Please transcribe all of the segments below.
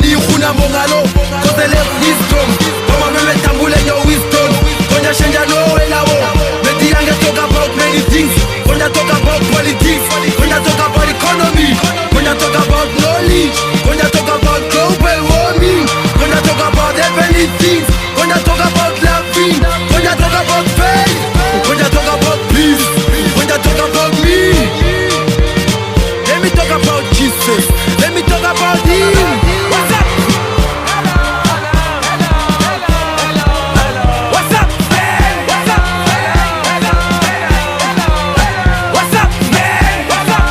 Money khuna mongalo cause le wisdom Mama me tambule your wisdom Konya shenja no elawo Meti yange talk about many things Konya talk about politics Konya talk about economy Konya talk about knowledge Konya talk about global warming Konya talk about heavenly things Konya talk about loving Konya talk about faith Konya talk about peace Konya talk about me Let me talk about Jesus Let me talk about him What's up? What's up, man? What's up? What's up, man? What's up? What's up, man? What's up?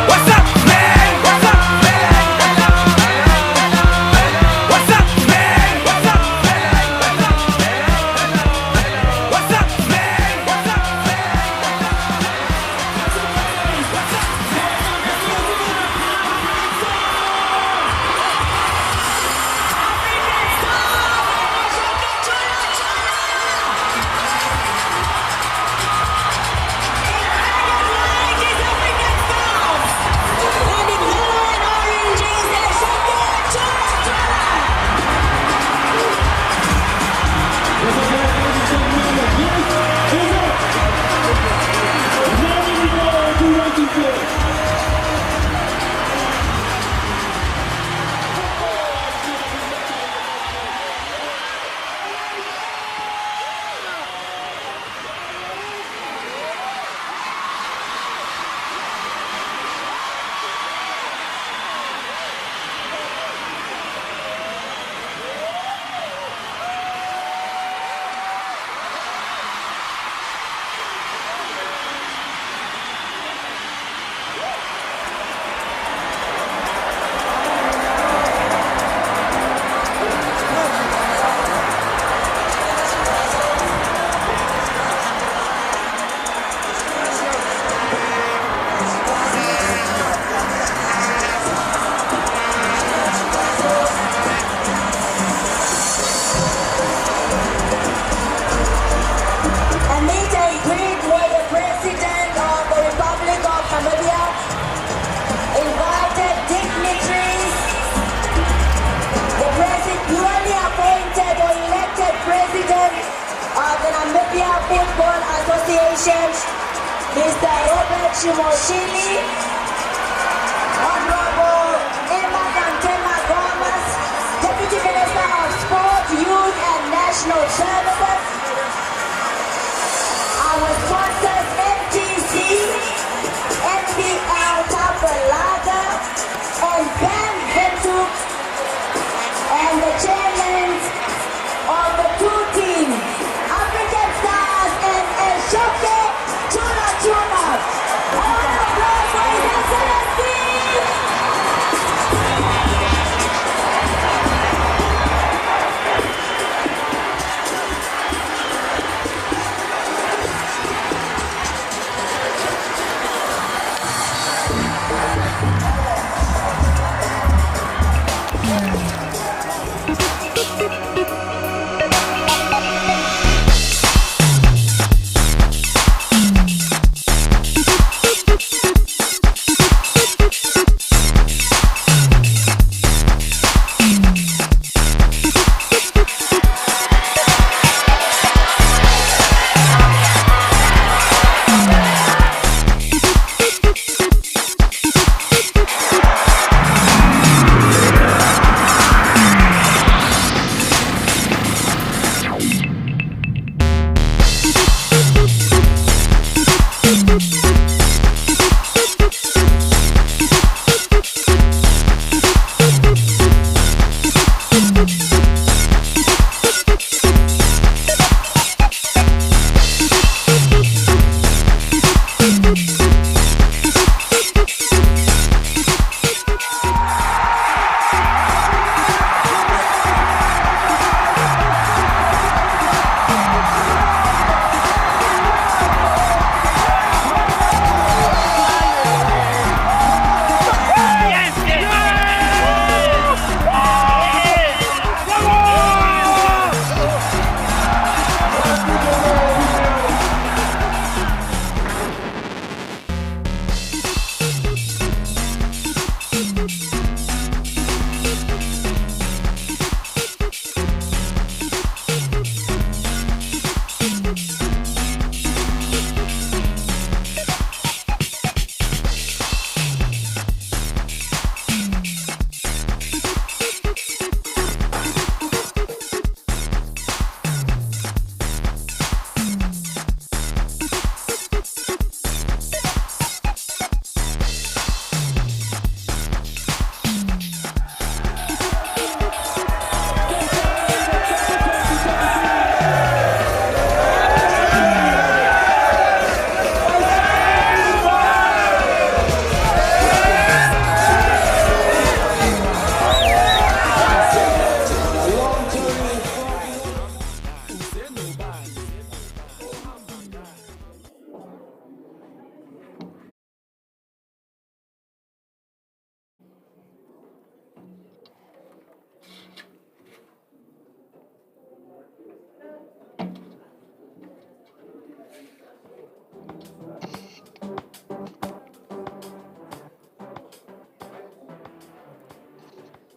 What's up, man? What's up? What's up, man? What's up? Football Association, Mr. Robert Shimoshili, Honorable Emma Dantema Gomez, Deputy Minister of Sport, Youth and National Services, our sponsors MTC, NPL Tapalaga, and Ben Ventuk, and the chairmen of the two teams, African Stars and El Shoke Tuna Tuna. All the applause for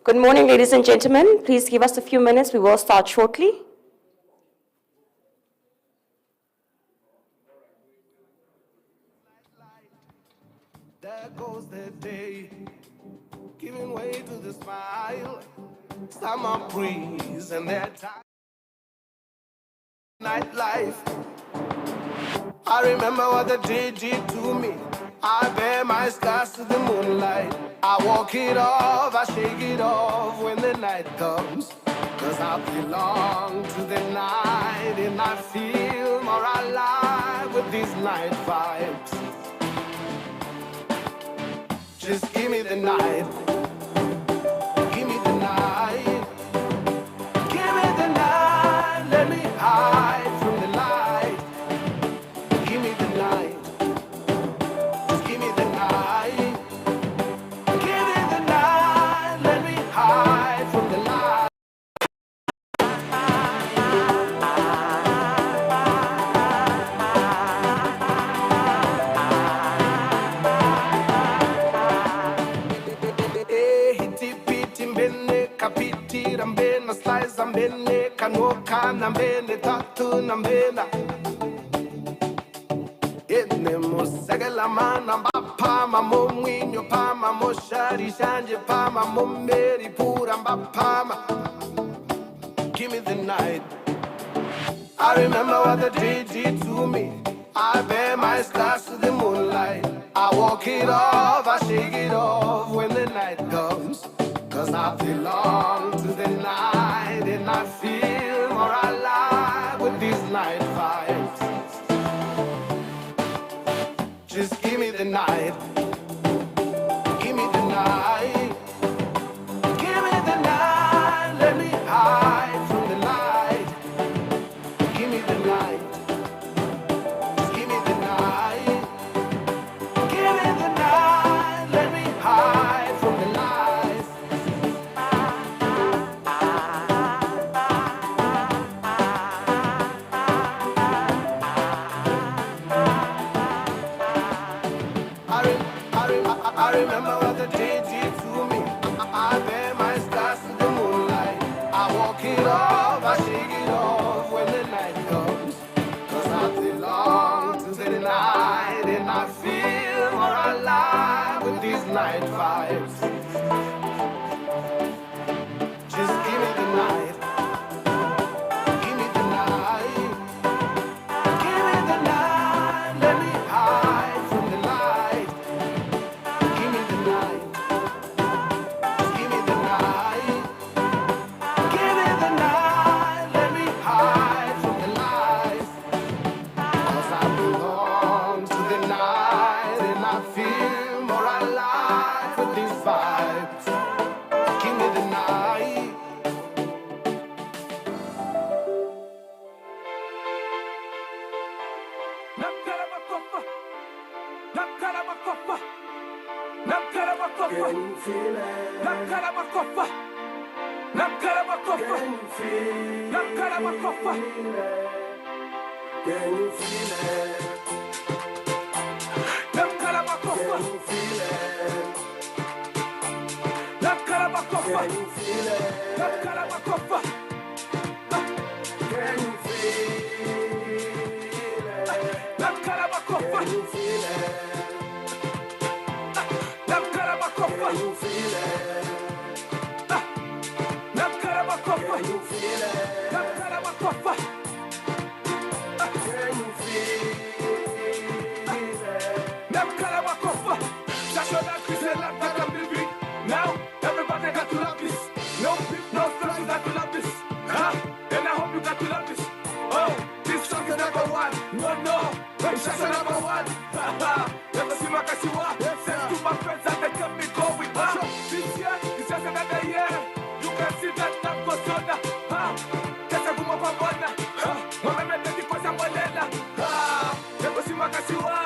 Good morning, ladies and gentlemen. Please give us a few minutes. We will start shortly. There goes the day, giving way to the smile. Summer breeze and that time. Nightlife. I remember what the day did to me. I bear my scars to the moonlight. I walk it off, I shake it off when the night comes. Cause I belong to the night and I feel more alive with these night vibes. Just give me the night. Give me the night. Give me the night. Let me hide from the light. Give me the night. Just give me the night. Give me the night. Let me hide from the light. Kapiti rambena slice ambene kanoka nambene tatu nambena ene musagala mana bapa mamomwinyo pama moshari shanje pama momberi pura mbapama. Give me the night. I remember what the day did to me. I bear my scars to the moonlight. I walk it off, I shake it off when the night comes. Cause I belong to the night and I feel more alive with these night vibes. Just give me the night. Give me the night. Give me the night. Let me hide from the light. Give me the night. Just give me the night. Give me the night. Let me hide from the light. I remember what the day did to me. I bear my scars to the moonlight. I walk it off, I shake it off when the night comes. Cause I belong to the night and I feel more alive with these night vibes. Just give me the night. Give me the night. Give me the night. Let me hide from the light. Give me the night. Just give me the night. Give me the night. Let me hide from the light. Cause I belong to the night and I feel more alive with these vibes. Give me the night. Can you feel it? Can you feel it? Can you feel it? Can you feel it? Can you feel it? Can you feel it? Can you feel it? Can you feel it? Now everybody got to love this. No beef, no stress, you got to love this. And I hope you got to love this. Oh, this song is number one. No, it's just number one. Never see my Kashiwa. Send to my friends and they kept me going. This year is just another year. You can see that I'm Kosona. Kesa kuma pambona. Mama meti kwa sambolela. Never see my Kashiwa.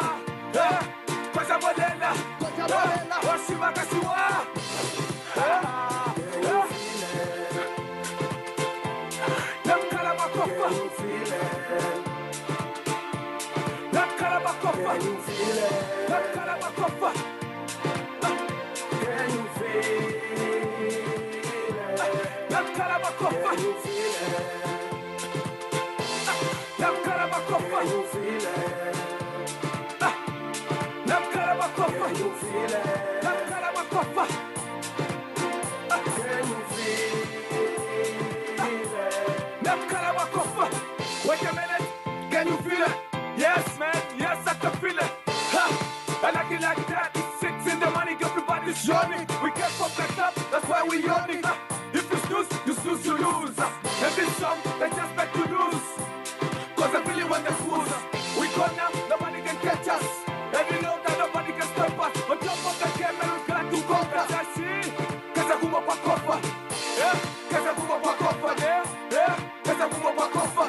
Kwa sambolela. Oshi my Kashiwa. Can you feel it? Can you feel it? Can you feel it? Namkara makofa. Can you feel it? Namkara makofa. Can you feel it? Namkara makofa. Wait a minute. Can you feel it? Yes, man. Yes, I can feel it. Ha! I like it like that. It's 6 in the morning. Everybody's yawning. We can't fuck that up. That's why we yawning. If you snooze, you lose. And this song, they just back to lose. Cause I really want the fools. We go now, nobody can catch us. And we know that nobody can stop us. On top of the game, man, we're glad to conquer. I see. Cause I come up a coffer. Yeah, cause I come up a coffer. Yeah, cause I come up a coffer.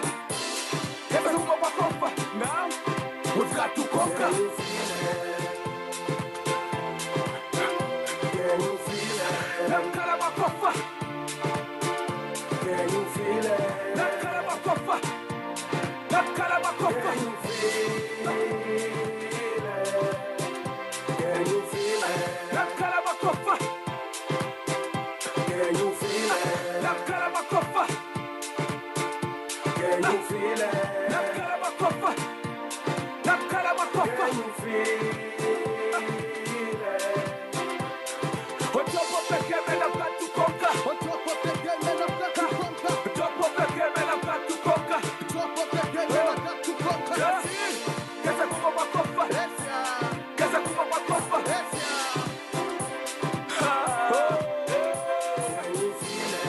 Cause I come up a coffer. Now, we've got to conquer. Can you feel it? Now, Kalabakofa. Can you feel it? Now, Kalabakofa. Now, Kalabakofa. Can you feel it? Can you feel it? Now, Kalabakofa. Can you feel it? Now, Kalabakofa. Can you feel it? Now, Kalabakofa. Now, Kalabakofa. Can you feel it? On top of the game, and I've got to conquer. On top of the game, and I've got to conquer. On top of the game, and I've got to conquer. On top of the game, and I've got to conquer. Yes, cause I come up a coffer. Yes, cause I come up a coffer. Yes, can you feel it?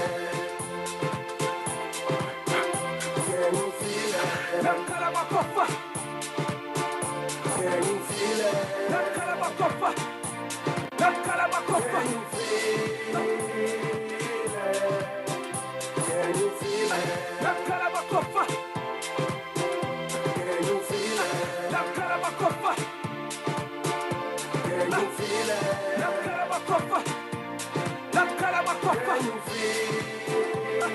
Can you feel it? Now, Kalabakofa. Can you feel it? Now, Kalabakofa. Now, Kalabakofa. Can you feel it? Can you feel it? Now, Kalabakofa. Can you feel it? Now, Kalabakofa. Can you feel it? Now, Kalabakofa. Now, Kalabakofa. Can you feel it?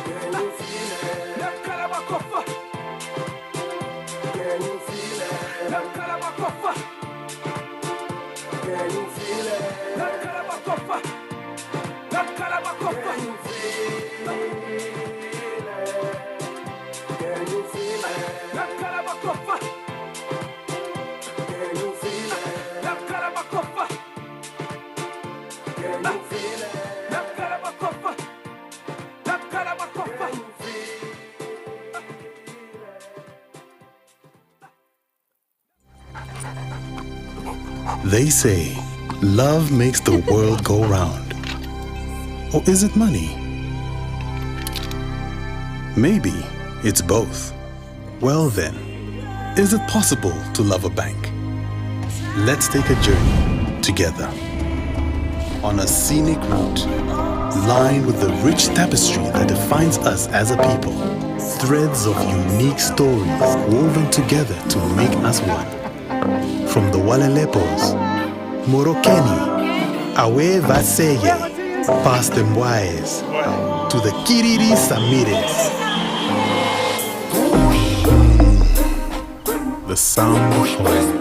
Can you feel it? Now, Kalabakofa. Can you feel it? Now, Kalabakofa. Can you feel it? Now, Kalabakofa. Now, Kalabakofa. Can you feel it? Can you feel it? Now, Kalabakofa. Can you feel it? Now, Kalabakofa. Can you feel it? Now, Kalabakofa. Now, Kalabakofa. Can you feel it? They say love makes the world go round. Or is it money? Maybe it's both. Well then, is it possible to love a bank? Let's take a journey together on a scenic route lined with the rich tapestry that defines us as a people. Threads of unique stories woven together to make us one. From the Walelepos, Morokeni, Awe Vaseye, past the Mwais, to the Kiriri Samires. The sound of home.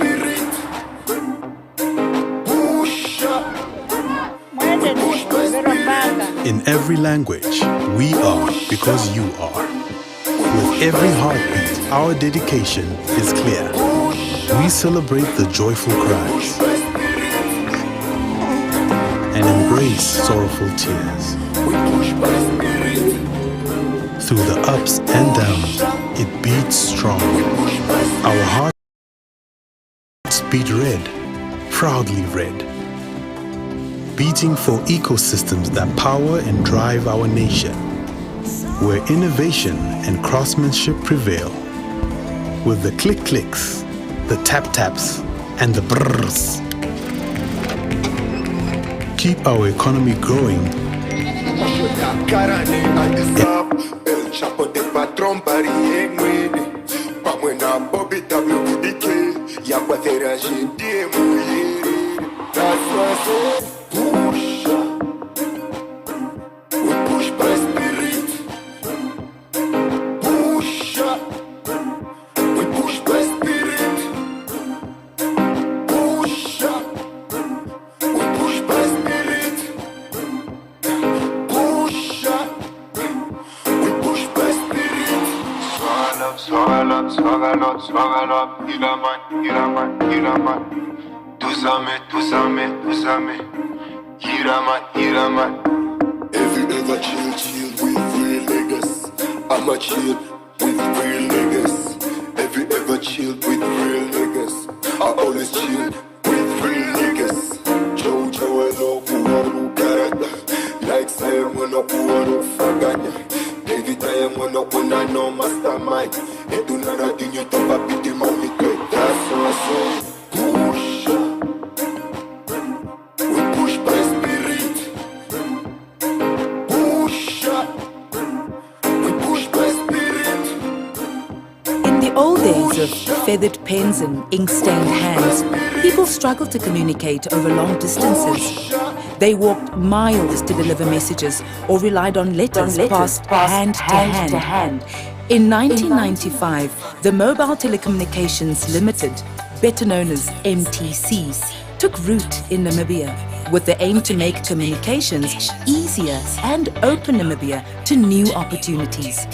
In every language, we are because you are. With every heartbeat, our dedication is clear. We celebrate the joyful cries and embrace sorrowful tears. Through the ups and downs, it beats strong. Our hearts beat red, proudly red. Beating for ecosystems that power and drive our nation, where innovation and craftsmanship prevail. With the click-clicks, the tap-taps, and the brrrs. Keep our economy growing. swagger up, il a man. Tous amis, il a man. Every ever chill with real niggas. I'ma chill with real niggas. Every ever chill with real niggas. I always chill with real niggas. Jojo and no puwaru garada. Like say when no puwaru faganya. Every time when no puna no mastermind. E do nada dinyo to papi di mami kwe. That's what I say. Push. We push by spirit. In the old days of feathered pens and ink-stained hands, people struggled to communicate over long distances. They walked miles to deliver messages or relied on letters passed hand to hand. In 1995, the Mobile Telecommunications Limited, better known as MTC, took root in Namibia with the aim to make communications easier and open Namibia to new opportunities.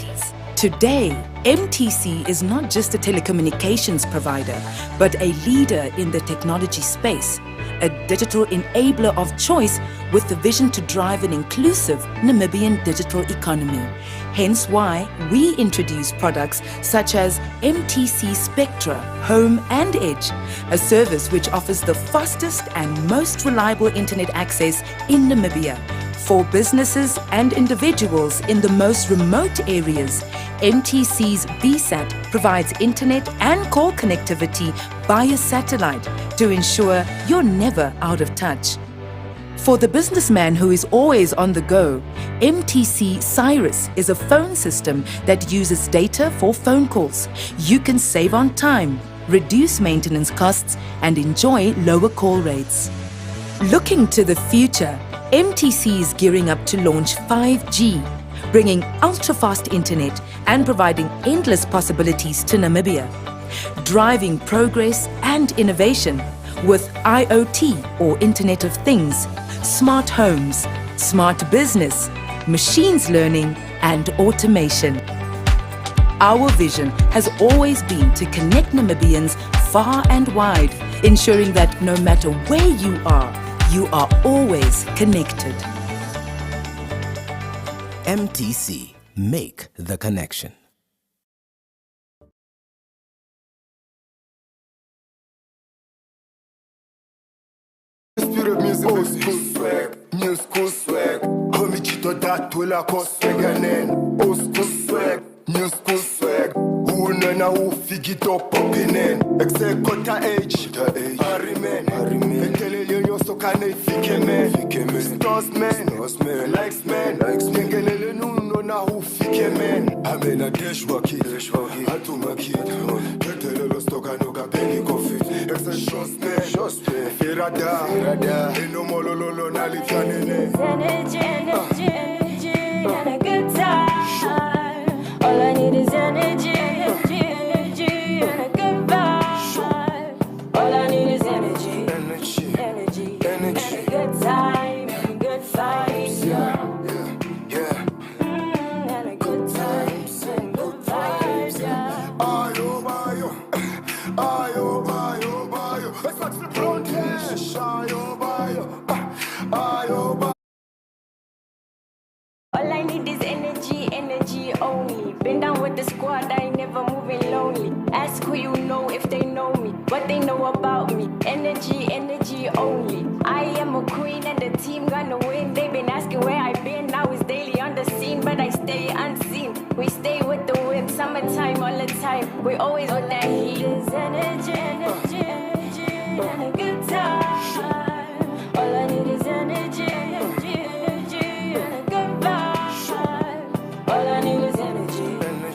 Today, MTC is not just a telecommunications provider, but a leader in the technology space, a digital enabler of choice with the vision to drive an inclusive Namibian digital economy. Hence why we introduce products such as MTC Spectra Home and Edge, a service which offers the fastest and most reliable internet access in Namibia. For businesses and individuals in the most remote areas, MTC's VSAT provides internet and call connectivity via satellite to ensure you're never out of touch. For the businessman who is always on the go, MTC Cyrus is a phone system that uses data for phone calls. You can save on time, reduce maintenance costs, and enjoy lower call rates. Looking to the future, MTC is gearing up to launch 5G, bringing ultra-fast internet and providing endless possibilities to Namibia, driving progress and innovation with IoT or Internet of Things, smart homes, smart business, machines learning and automation. Our vision has always been to connect Namibians far and wide, ensuring that no matter where you are always connected. MTC, make the connection. Spirit music, old school swag, new school swag. Homie chito dat wela ko swag again. Old school swag, new school swag. Who nana who fig it up in. Except kota age, Harryman. Ekelele yo so kane fike man. Stars man, likes man. Nengelele no na who fike man. I'm a dishwaki, atuma kid. Ketele lo stoka no ga penny coffee. Except shots man, Ferrada. No more lolo na likanene. Energy, and a good time. All I need is energy, and a good vibe. All I need is energy, and a good time, and good vibes. Yeah. And a good times, and good vibes. Ayo. Let's watch the protest. Ayo. All I need is energy only. Been down with the squad, I ain't never moving lonely. Ask who you know if they know me, what they know about me. Energy only. I am a queen and the team gonna win. They've been asking where I've been, now it's daily on the scene, but I stay unseen. We stay with the wind, summertime all the time. We always with that heat. There's energy, and a good time. All I need is energy, and a good vibe. All I need is energy, and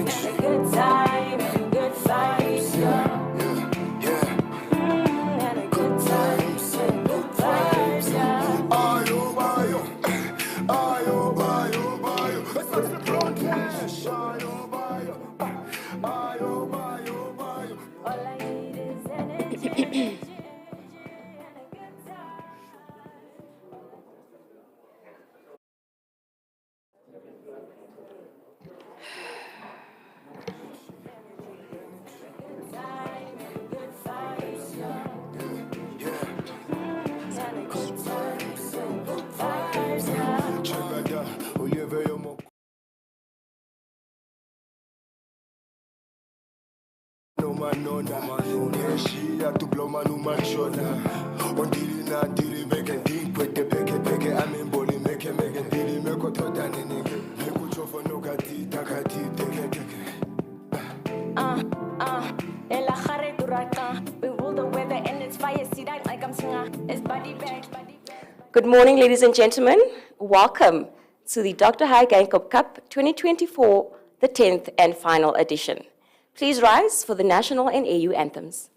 a good time, and good vibes. And a good times, and good vibes. Ayo. Let's watch the protest. Ayo. All Ondiri na ndiri meke ndiri kwete peke peke amimboli meke meke ndiri meko toda ninige Meku chofo no kati takati teke teke Ela jare duraka. We rule the weather and it's fire. See that like I'm singing. It's body bag. Good morning, ladies and gentlemen. Welcome to the Dr. HAGE GEINGOB CUP 2024, the 10th and final edition. Please rise for the national and AU anthems.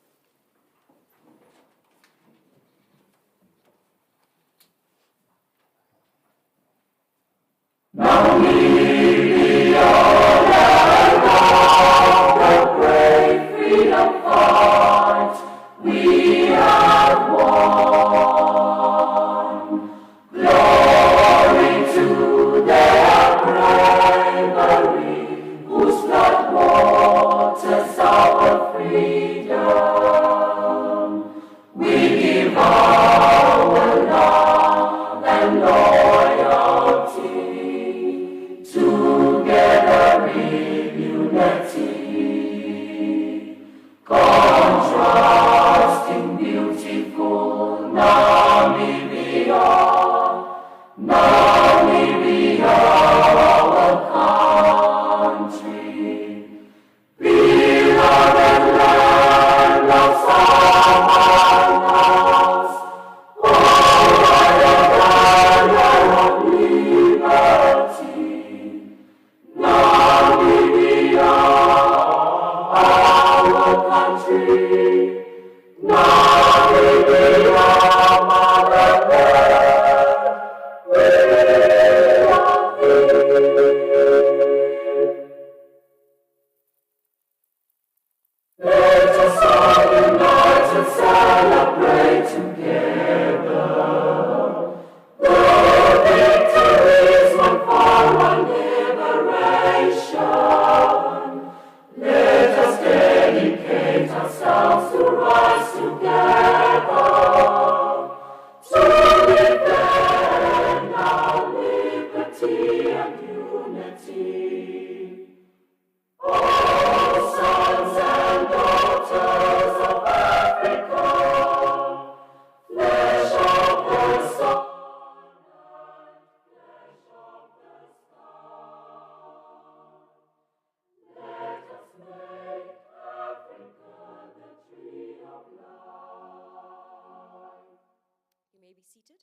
You may be seated.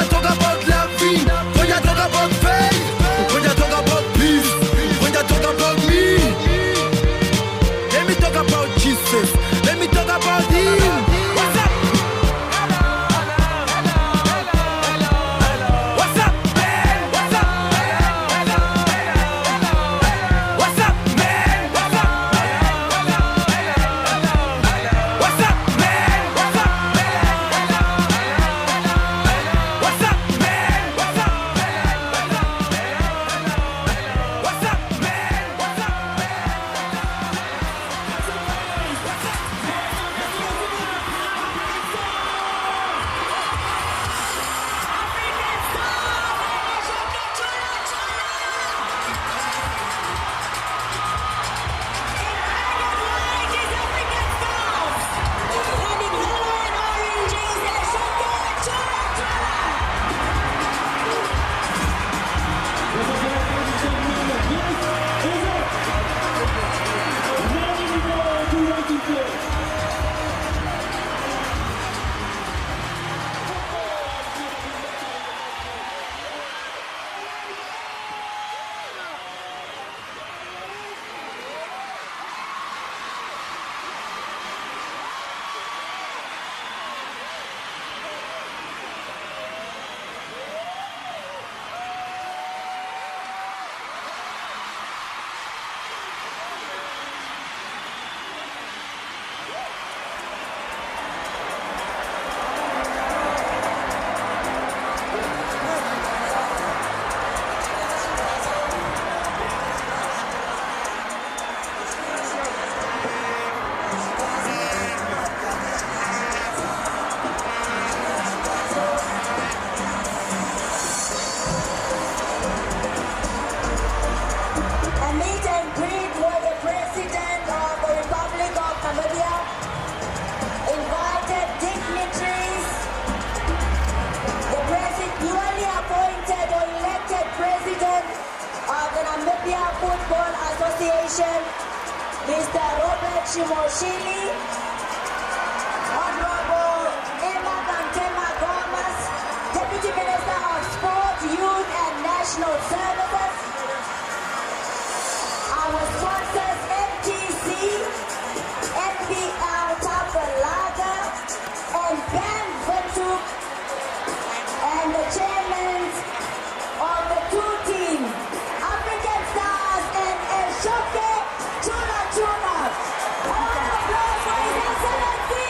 you talk about loving, when you talk about faith, when you talk about peace, when you talk about me. Let me talk about Jesus. Let me talk about Him. What's up? What's up, man? What's up? What's up, man? What's up? What's up, man? What's up? What's up, man? What's up? What's up, man? What's up? A meet and greet with the President of the Republic of Namibia, invited dignitaries, the newly appointed or elected President of the Namibia Football Association, Mr. Robert Shimoshili, Honorable Emma Kantema Gomas, Deputy Minister of Sport, Youth and National Services, our sponsors MTC, NPL Tapalaga, and Ben Ventuk, and the chairmen of the two teams, African Stars and Eshoke Tuna Tuna. All applause for His Excellency!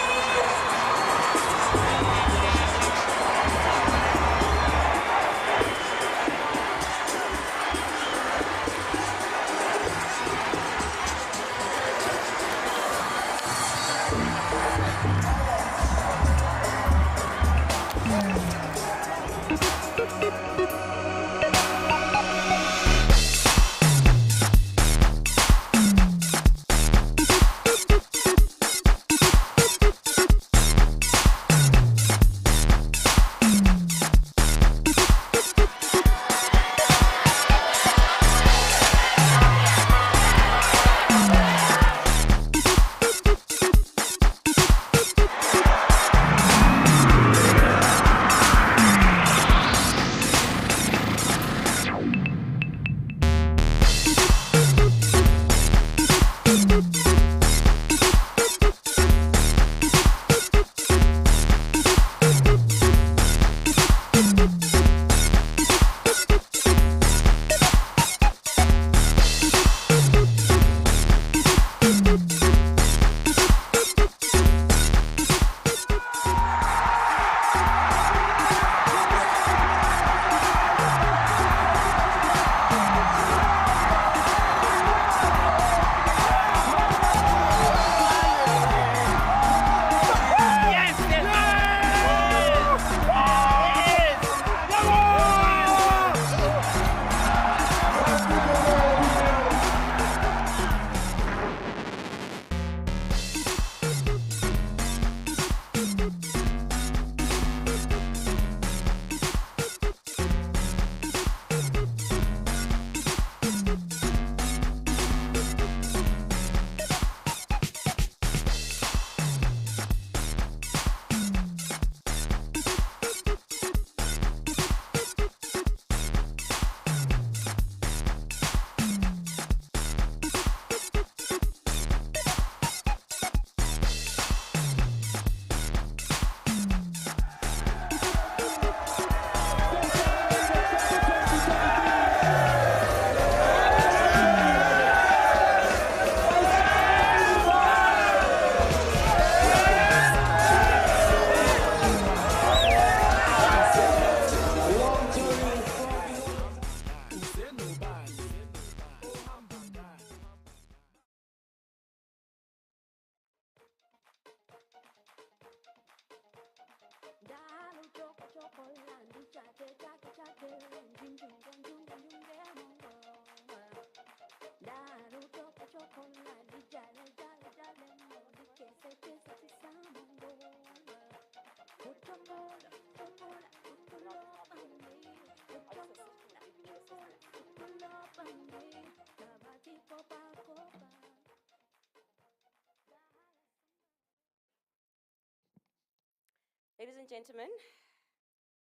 Ladies and gentlemen,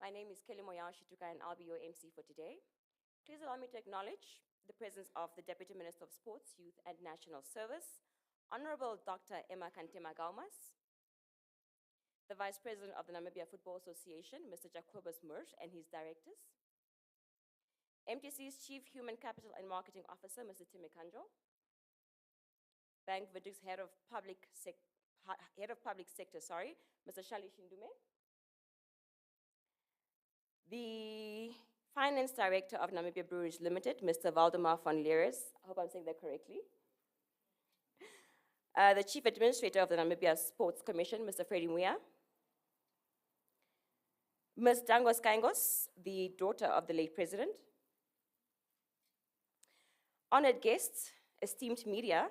my name is Kelly Moyao Shituka and I'll be your MC for today. Please allow me to acknowledge the presence of the Deputy Minister of Sports, Youth and National Service, Honorable Dr. Emma Kantema Gaumas, the Vice President of the Namibia Football Association, Mr. Jacobus Mursh and his directors, MTC's Chief Human Capital and Marketing Officer, Mr. Tim Kanjo, Bank Viduk's Head of Public Sector, Mr. Shali Shindume, the Finance Director of Namibia Breweries Limited, Mr. Valdemar van Leres, I hope I'm saying that correctly, the Chief Administrator of the Namibia Sports Commission, Mr. Freddie Muya, Ms. Dangos Kaingos, the daughter of the late President, honored guests, esteemed media,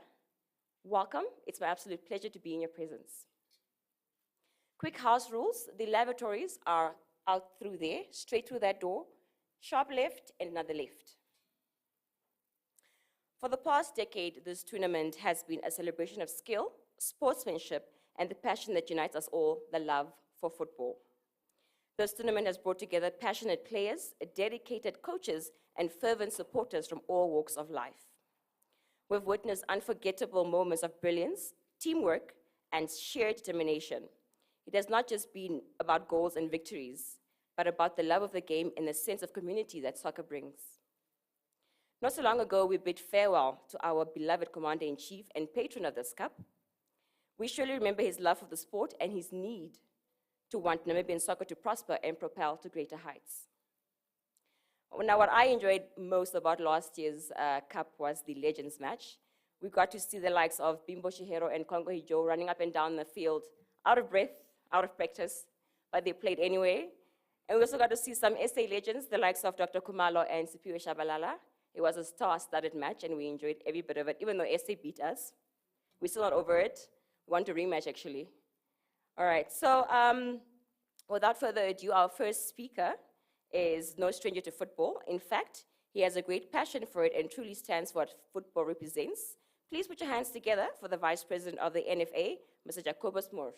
welcome. It's my absolute pleasure to be in your presence. Quick house rules. The lavatories are out through there, straight through that door, sharp left and another left. For the past decade, this tournament has been a celebration of skill, sportsmanship, and the passion that unites us all, the love for football. This tournament has brought together passionate players, dedicated coaches, and fervent supporters from all walks of life. We've witnessed unforgettable moments of brilliance, teamwork, and sheer determination. It has not just been about goals and victories, but about the love of the game and the sense of community that soccer brings. Not so long ago, we bid farewell to our beloved Commander-in-Chief and patron of this cup. We surely remember his love for the sport and his need to want Namibian soccer to prosper and propel to greater heights. Now, what I enjoyed most about last year's cup was the Legends match. We got to see the likes of Bimbo Shihero and Kongo Hijo running up and down the field, out of breath, out of practice, but they played anyway. And we also got to see some SA legends, the likes of Dr. Kumalo and Sipiwe Shabalala. It was a star-studded match, and we enjoyed every bit of it, even though SA beat us. We're still not over it. We want to rematch, actually. All right, so without further ado, our first speaker is no stranger to football. In fact, he has a great passion for it and truly stands for what football represents. Please put your hands together for the Vice President of the NFA, Mr. Jacobus Mursh.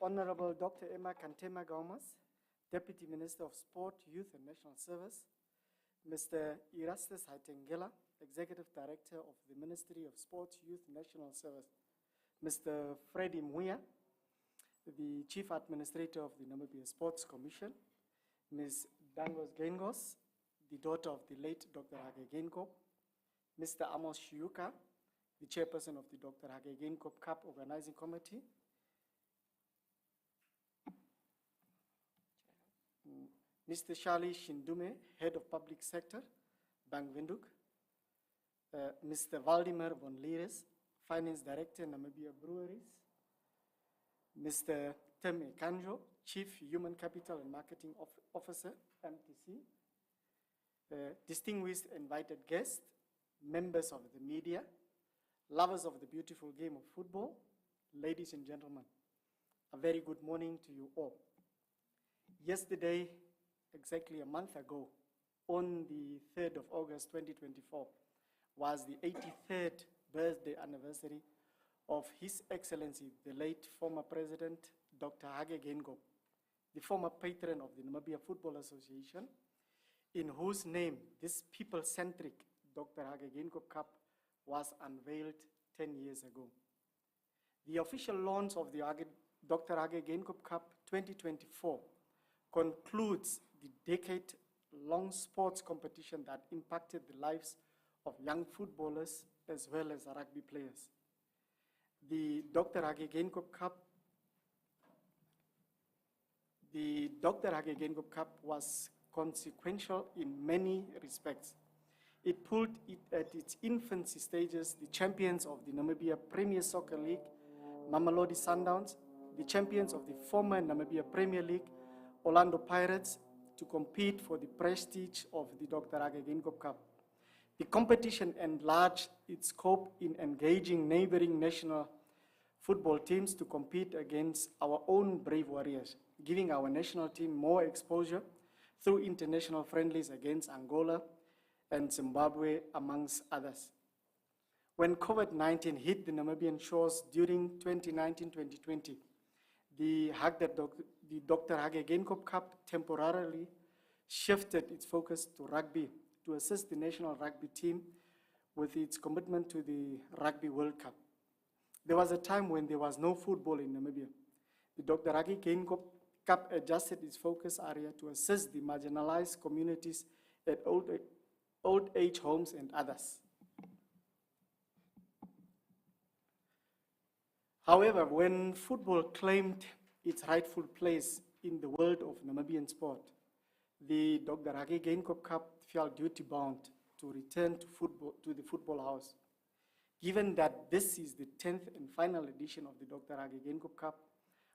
Honorable Dr. Emma Kantema Gaumas, Deputy Minister of Sport, Youth and National Service, Mr. Erastus Haitengela, Executive Director of the Ministry of Sport, Youth and National Service, Mr. Freddie Muya, the Chief Administrator of the Namibia Sports Commission, Ms. Dangos Gengos, the daughter of the late Dr. HAGE GEINGOB, Mr. Amos Shiuka, the Chairperson of the Dr. HAGE GEINGOB Cup Organizing Committee, Mr. Shali Shindume, Head of Public Sector, Bank Windhoek, Mr. Valdemar van Leres, Finance Director, Namibia Breweries, Mr. Tim Kanjo, Chief Human Capital and Marketing Officer, MTC, distinguished invited guests, members of the media, lovers of the beautiful game of football, ladies and gentlemen, a very good morning to you all. Yesterday, exactly a month ago, on the 3rd of August 2024, was the 83rd birthday anniversary of His Excellency, the late former President, Dr. HAGE GEINGOB, the former patron of the Namibia Football Association, in whose name this people-centric Dr. HAGE GEINGOB Cup was unveiled 10 years ago. The official launch of the Dr. HAGE GEINGOB Cup 2024 concludes the decade-long sports competition that impacted the lives of young footballers as well as rugby players. The Dr. HAGE GEINGOB Cup was consequential in many respects. It pulled at its infancy stages the champions of the Namibia Premier Soccer League, Mamelodi Sundowns, the champions of the former Namibia Premier League, Orlando Pirates, to compete for the prestige of the Dr. HAGE GEINGOB Cup. The competition enlarged its scope in engaging neighboring national football teams to compete against our own brave warriors, giving our national team more exposure through international friendlies against Angola and Zimbabwe, amongst others. When COVID-19 hit the Namibian shores during 2019-2020, the Dr. HAGE GEINGOB Cup temporarily shifted its focus to rugby to assist the national rugby team with its commitment to the Rugby World Cup. There was a time when there was no football in Namibia. The Dr. HAGE GEINGOB Cup adjusted its focus area to assist the marginalized communities at old age homes and others. However, when football claimed its rightful place in the world of Namibian sport, the Dr. HAGE GEINGOB Cup felt duty-bound to return to the football house. Given that this is the 10th and final edition of the Dr. HAGE GEINGOB Cup,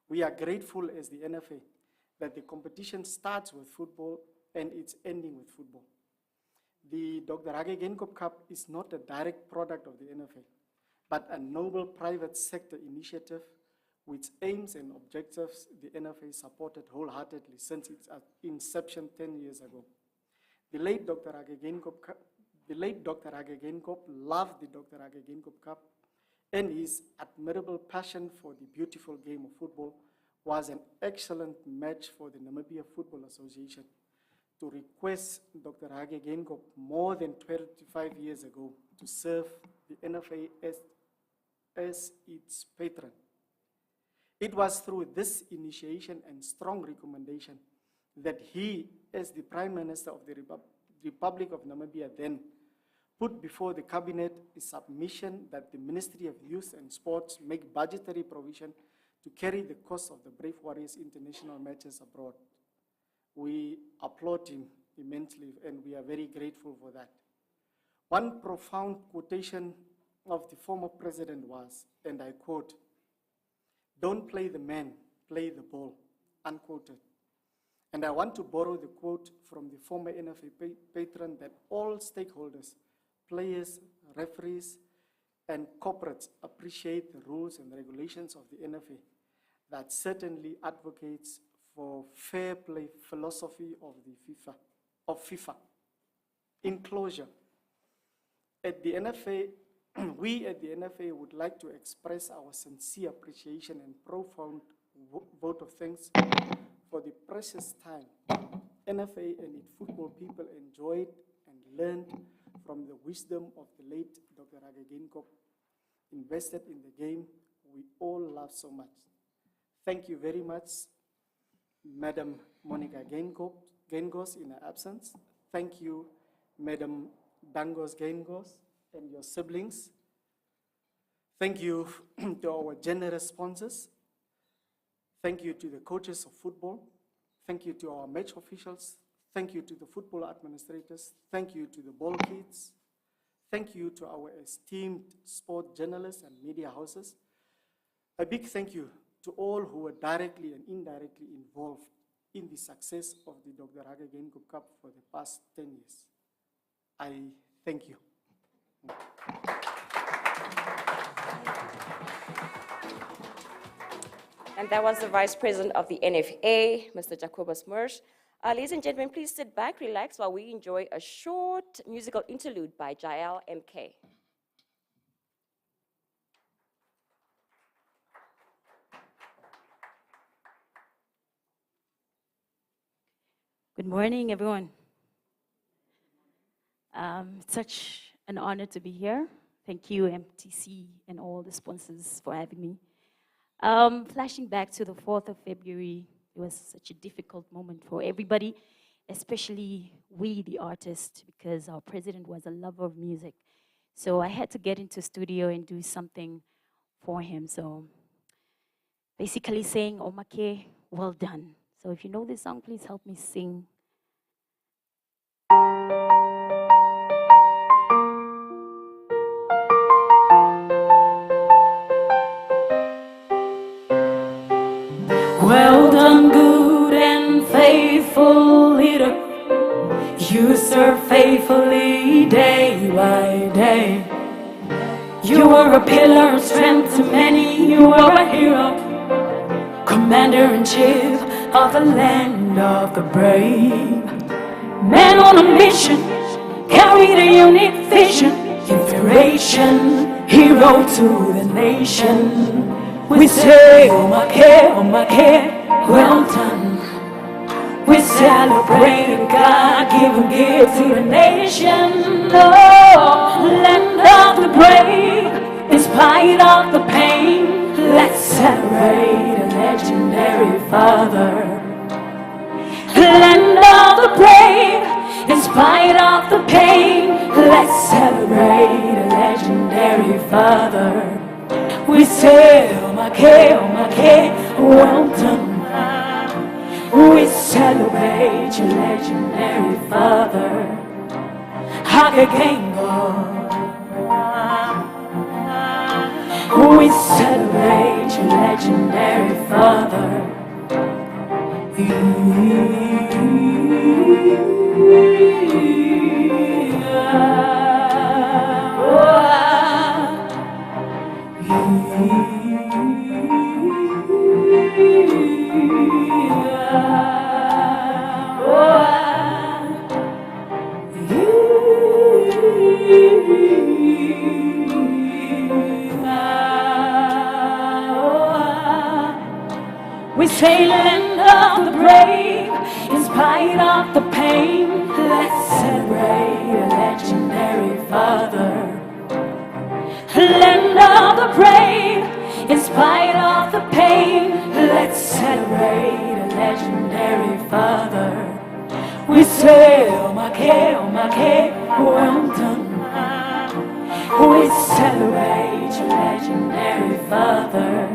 we are grateful as the NFA that the competition starts with football and it's ending with football. The Dr. HAGE GEINGOB Cup is not a direct product of the NFA, but a noble private sector initiative which aims and objectives the NFA supported wholeheartedly since its inception 10 years ago. The late Dr. HAGE GEINGOB loved the Dr. HAGE GEINGOB Cup, and his admirable passion for the beautiful game of football was an excellent match for the Namibia Football Association to request Dr. HAGE GEINGOB more than 25 years ago to serve the NFA as its patron. It was through this initiation and strong recommendation that he, as the Prime Minister of the Republic of Namibia then, put before the Cabinet a submission that the Ministry of Youth and Sports make budgetary provision to carry the cost of the Brave Warriors international matches abroad. We applaud him immensely and we are very grateful for that. One profound quotation of the former president was, and I quote, "Don't play the man, play the ball," unquoted. And I want to borrow the quote from the former NFA patron that all stakeholders, players, referees, and corporates appreciate the rules and regulations of the NFA that certainly advocates for fair play philosophy of FIFA. In closure, at the NFA, we at the NFA would like to express our sincere appreciation and profound vote of thanks for the precious time NFA and its football people enjoyed and learned from the wisdom of the late Dr. HAGE GEINGOB, invested in the game we all love so much. Thank you very much, Madam Monica Gengos in her absence. Thank you, Madam Dangos Gengos and your siblings. Thank you to our generous sponsors. Thank you to the coaches of football. Thank you to our match officials. Thank you to the football administrators. Thank you to the ball kids. Thank you to our esteemed sport journalists and media houses. A big thank you to all who were directly and indirectly involved in the success of the Dr. HAGE GEINGOB Cup for the past 10 years. I thank you. And that was the Vice President of the NFA, Mr. Jacobus Mersch. Ladies and gentlemen, please sit back, relax while we enjoy a short musical interlude by Jael MK. Good morning, everyone. It's such an honor to be here. Thank you, MTC, and all the sponsors for having me. Flashing back to the 4th of February, it was such a difficult moment for everybody, especially we, the artists, because our president was a lover of music. So I had to get into studio and do something for him. So basically saying, Omake, well done. So if you know this song, please help me sing. Well done, good and faithful You serve faithfully day by day. You are a pillar of strength to many. You are a hero, commander-in-chief of the land of the brave. Man on a mission, carried a unique vision. Inspiration, hero to the nation. We say, oh my care, well done. We celebrate a God-given gift to the nation. Oh, land of the brave, in spite of the pain. Let's celebrate a legendary father. Land of the brave, in spite of the pain. Let's celebrate a legendary father. We say, oh my care, well done. We celebrate your legendary father. HAGE GEINGOB. We celebrate your legendary father. We say land of the brave, in spite of the pain. Let's celebrate a legendary father. Land of the brave, in spite of the pain. Let's celebrate a legendary father. We say, oh my care, well done. We celebrate your legendary father.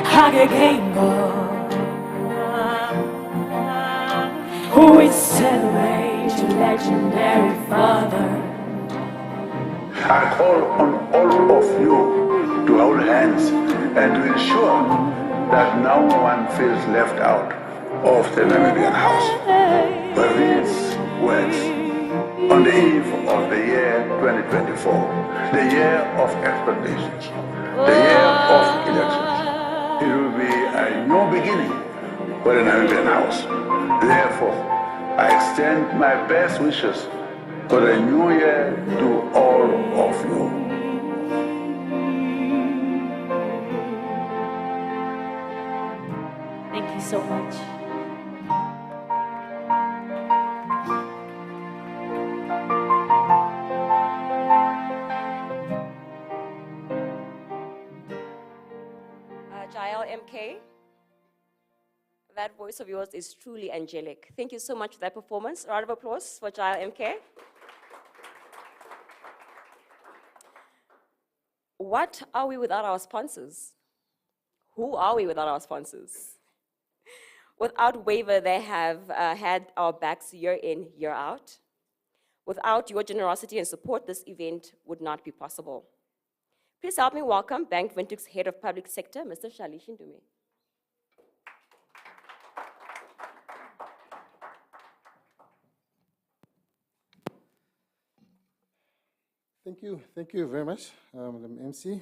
HAGE GEINGOB. We celebrate your legendary father. I call on all of you to hold hands and to ensure that no one feels left out of the Namibian House. But these words, on the eve of the year 2024, the year of expectations, the year of elections, it will be a new beginning for the Namibian House. Therefore, I extend my best wishes for the new year to all of you. Thank you so much. Jael MK, that voice of yours is truly angelic. Thank you so much for that performance. A round of applause for Jael MK. What are we without our sponsors? Who are we without our sponsors? Without Waiver, they have had our backs year in, year out. Without your generosity and support, this event would not be possible. Please help me welcome Bank Windhoek's Head of Public Sector, Mr. Shalish Ndume. Thank you very much, Madam MC.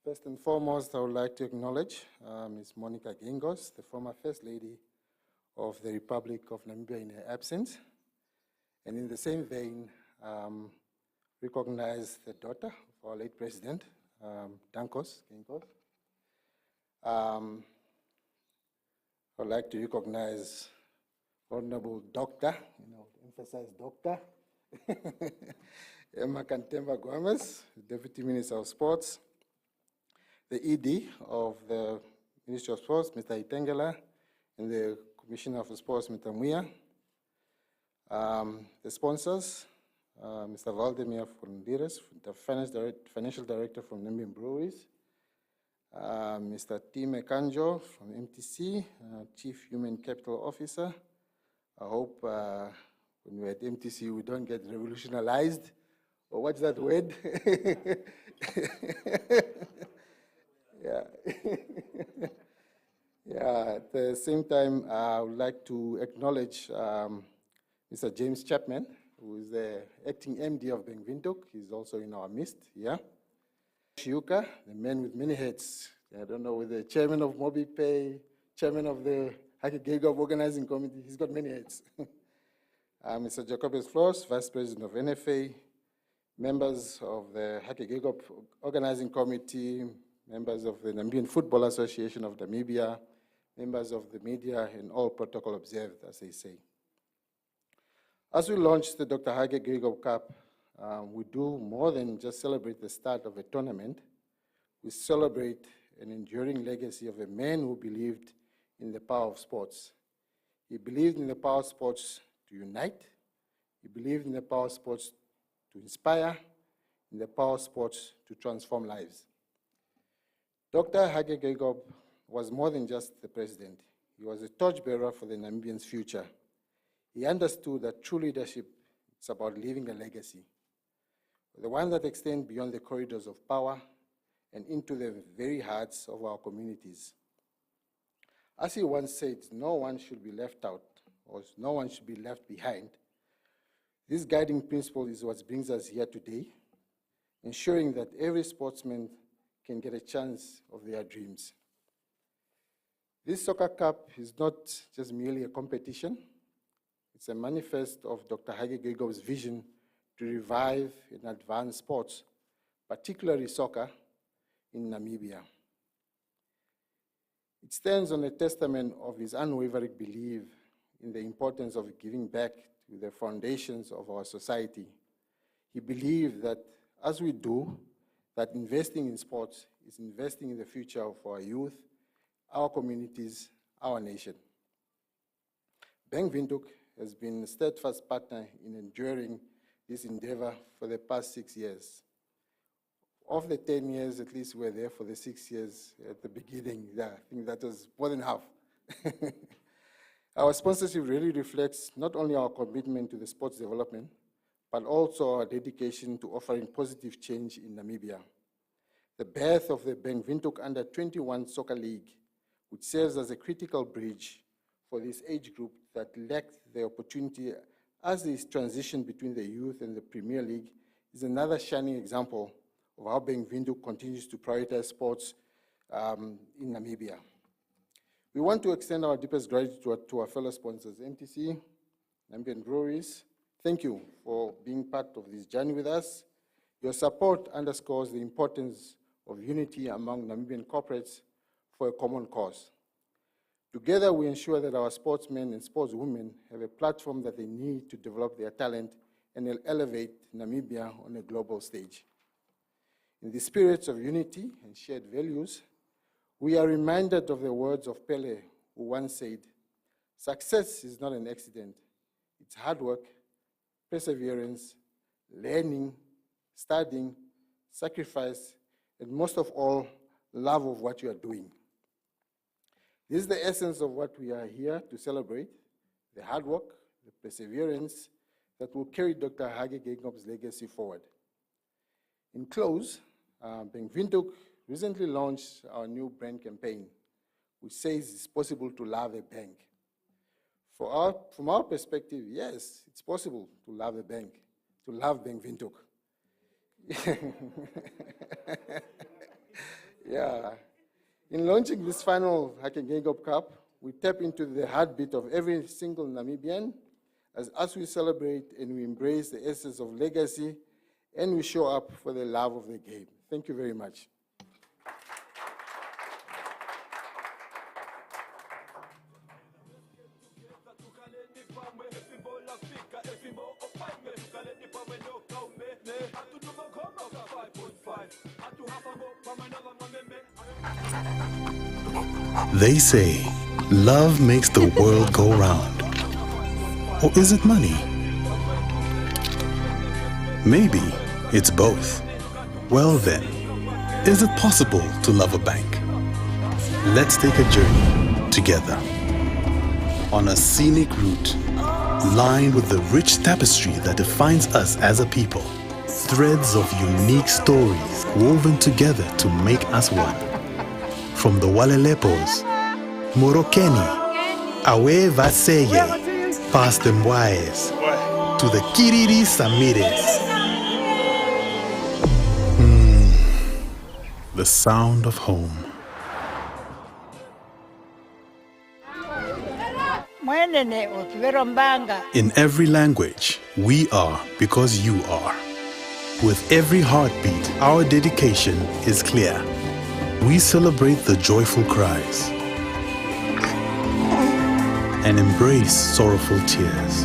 First and foremost, I would like to acknowledge Ms. Monica Gingos, the former First Lady of the Republic of Namibia in her absence. And in the same vein, recognize the daughter of our late President, Dankos Gingos. I would like to recognize Honorable Doctor, emphasize Doctor, Emma Kantemba Gomez, Deputy Minister of Sports, the ED of the Ministry of Sports, Mr. Itengela, and the Commissioner of Sports, Mr. Muya, the sponsors, Mr. Valdemir Fundiras, the Financial Director from Namibian Breweries, Mr. Time Kanjo from MTC, Chief Human Capital Officer. I hope when we're at MTC we don't get revolutionized, or what's that word? Yeah. Yeah, at the same time, I would like to acknowledge Mr. James Chapman, who is the acting MD of Bank Windhoek. He's also in our midst, yeah. Shiuka, the man with many heads. I don't know whether chairman of MobiPay, chairman of the HAGE GEINGOB organizing committee. He's got many heads. Mr. Jacobus Floss, vice president of NFA, members of the HAGE GEINGOB organizing committee, members of the Namibian Football Association of Namibia, members of the media, and all protocol observed, as they say. As we launch the Dr. HAGE GEINGOB Cup, we do more than just celebrate the start of a tournament. We celebrate an enduring legacy of a man who believed in the power of sports. He believed in the power of sports to unite. He believed in the power of sports to inspire, in the power of sports to transform lives. Dr. HAGE GEINGOB was more than just the president. He was a torchbearer for the Namibians' future. He understood that true leadership is about leaving a legacy, the one that extends beyond the corridors of power and into the very hearts of our communities. As he once said, no one should be left out, or no one should be left behind. This guiding principle is what brings us here today, ensuring that every sportsman can get a chance of their dreams. This Soccer Cup is not just merely a competition. It's a manifest of Dr. HAGE GEINGOB's vision to revive and advance sports, particularly soccer, in Namibia. It stands on a testament of his unwavering belief in the importance of giving back to the foundations of our society. He believed that as we do, that investing in sports is investing in the future of our youth, our communities, our nation. Bank Windhoek has been a steadfast partner in enduring this endeavor for the past 6 years. Of the 10 years, at least we're there for the 6 years at the beginning. Yeah, I think that was more than half. Our sponsorship really reflects not only our commitment to the sports development, but also our dedication to offering positive change in Namibia. The birth of the Bank Windhoek Under-21 Soccer League, which serves as a critical bridge for this age group that lacked the opportunity as this transition between the youth and the Premier League, is another shining example of how Bank Windhoek continues to prioritize sports in Namibia. We want to extend our deepest gratitude to our fellow sponsors, MTC, Namibian Breweries. Thank you for being part of this journey with us. Your support underscores the importance of unity among Namibian corporates for a common cause. Together, we ensure that our sportsmen and sportswomen have a platform that they need to develop their talent and elevate Namibia on a global stage. In the spirit of unity and shared values, we are reminded of the words of Pele, who once said, "Success is not an accident. It's hard work, perseverance, learning, studying, sacrifice, and most of all, love of what you are doing." This is the essence of what we are here to celebrate, the hard work, the perseverance that will carry Dr. HAGE GEINGOB's legacy forward. In close, Bank Windhoek recently launched our new brand campaign, which says it's possible to love a bank. From our perspective, yes, it's possible to love a bank, to love Bank Windhoek. Yeah. In launching this final HAGE GEINGOB Cup, we tap into the heartbeat of every single Namibian as we celebrate and we embrace the essence of legacy and we show up for the love of the game. Thank you very much. They say love makes the world go round. Or is it money? Maybe it's both. Well then, is it possible to love a bank? Let's take a journey together on a scenic route lined with the rich tapestry that defines us as a people. Threads of unique stories woven together to make us one. From the Walelepos, Morokeni, Awe Vaseye, past the Mwaes, to the Kiriri Samires. The sound of home. In every language, we are because you are. With every heartbeat, our dedication is clear. We celebrate the joyful cries and embrace sorrowful tears.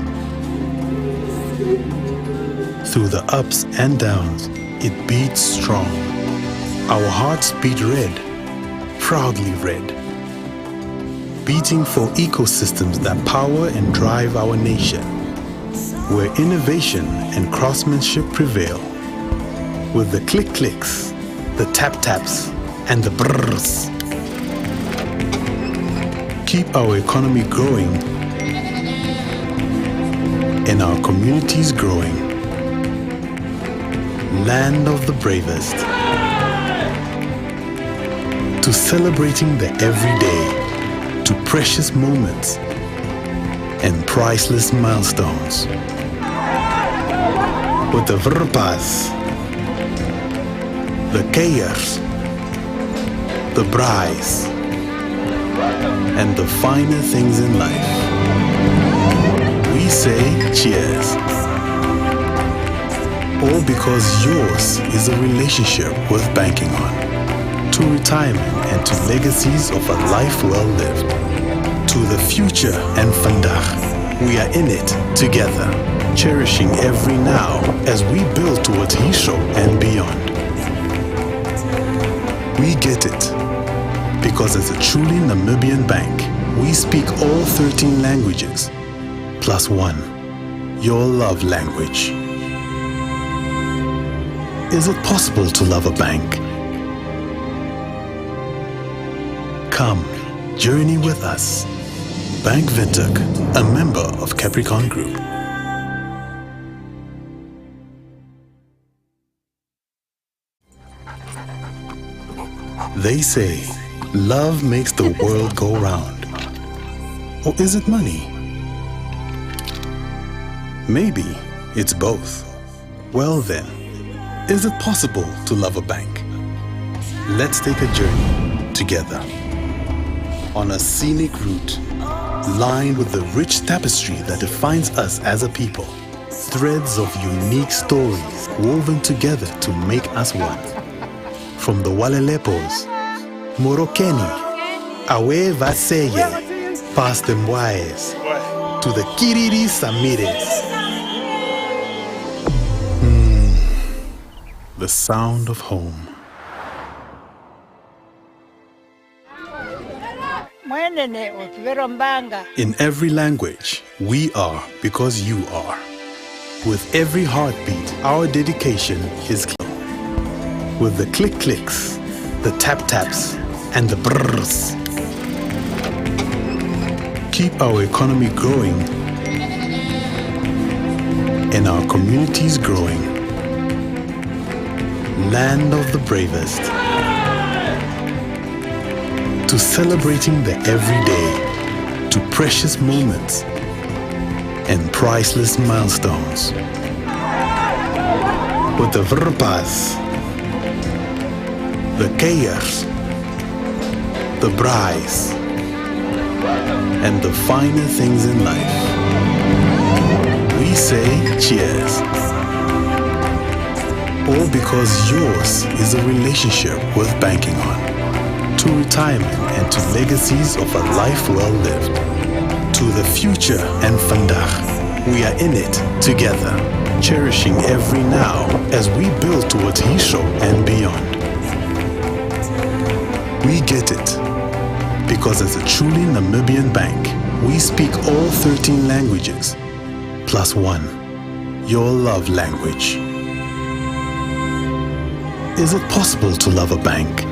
Through the ups and downs, it beats strong. Our hearts beat red, proudly red. Beating for ecosystems that power and drive our nation, where innovation and craftsmanship prevail. With the click-clicks, the tap-taps, and the brrrs. Keep our economy growing and our communities growing. Land of the bravest. To celebrating the everyday, to precious moments and priceless milestones. With the verpas, the keiers, the braais, and the finer things in life, we say cheers. All because yours is a relationship worth banking on. To retirement and to legacies of a life well lived. To the future and vandaag, we are in it together, cherishing every now as we build towards Hisho and beyond. We get it, because as a truly Namibian bank, we speak all 13 languages, plus one, your love language. Is it possible to love a bank? Come, journey with us. Bank Windhoek, a member of Capricorn Group. They say, love makes the world go round. Or is it money? Maybe it's both. Well then, is it possible to love a bank? Let's take a journey together on a scenic route lined with the rich tapestry that defines us as a people. Threads of unique stories woven together to make us one. From the Walelepos, Morokeni, Awe Vaseye, past the Mwaes, to the Kiriri Samires. The sound of home. In every language, we are because you are. With every heartbeat, our dedication is clear. With the click-clicks, the tap-taps, and the brrrs. Keep our economy growing and our communities growing. Land of the bravest. To celebrating the everyday, to precious moments and priceless milestones. With the verpas, the keiers, the braais, and the finer things in life, we say cheers. All because yours is a relationship worth banking on. To retirement and to legacies of a life well lived. To the future and vandaag, we are in it together, cherishing every now as we build towards Hisho and beyond. We get it, because as a truly Namibian bank, we speak all 13 languages, plus one, your love language. Is it possible to love a bank?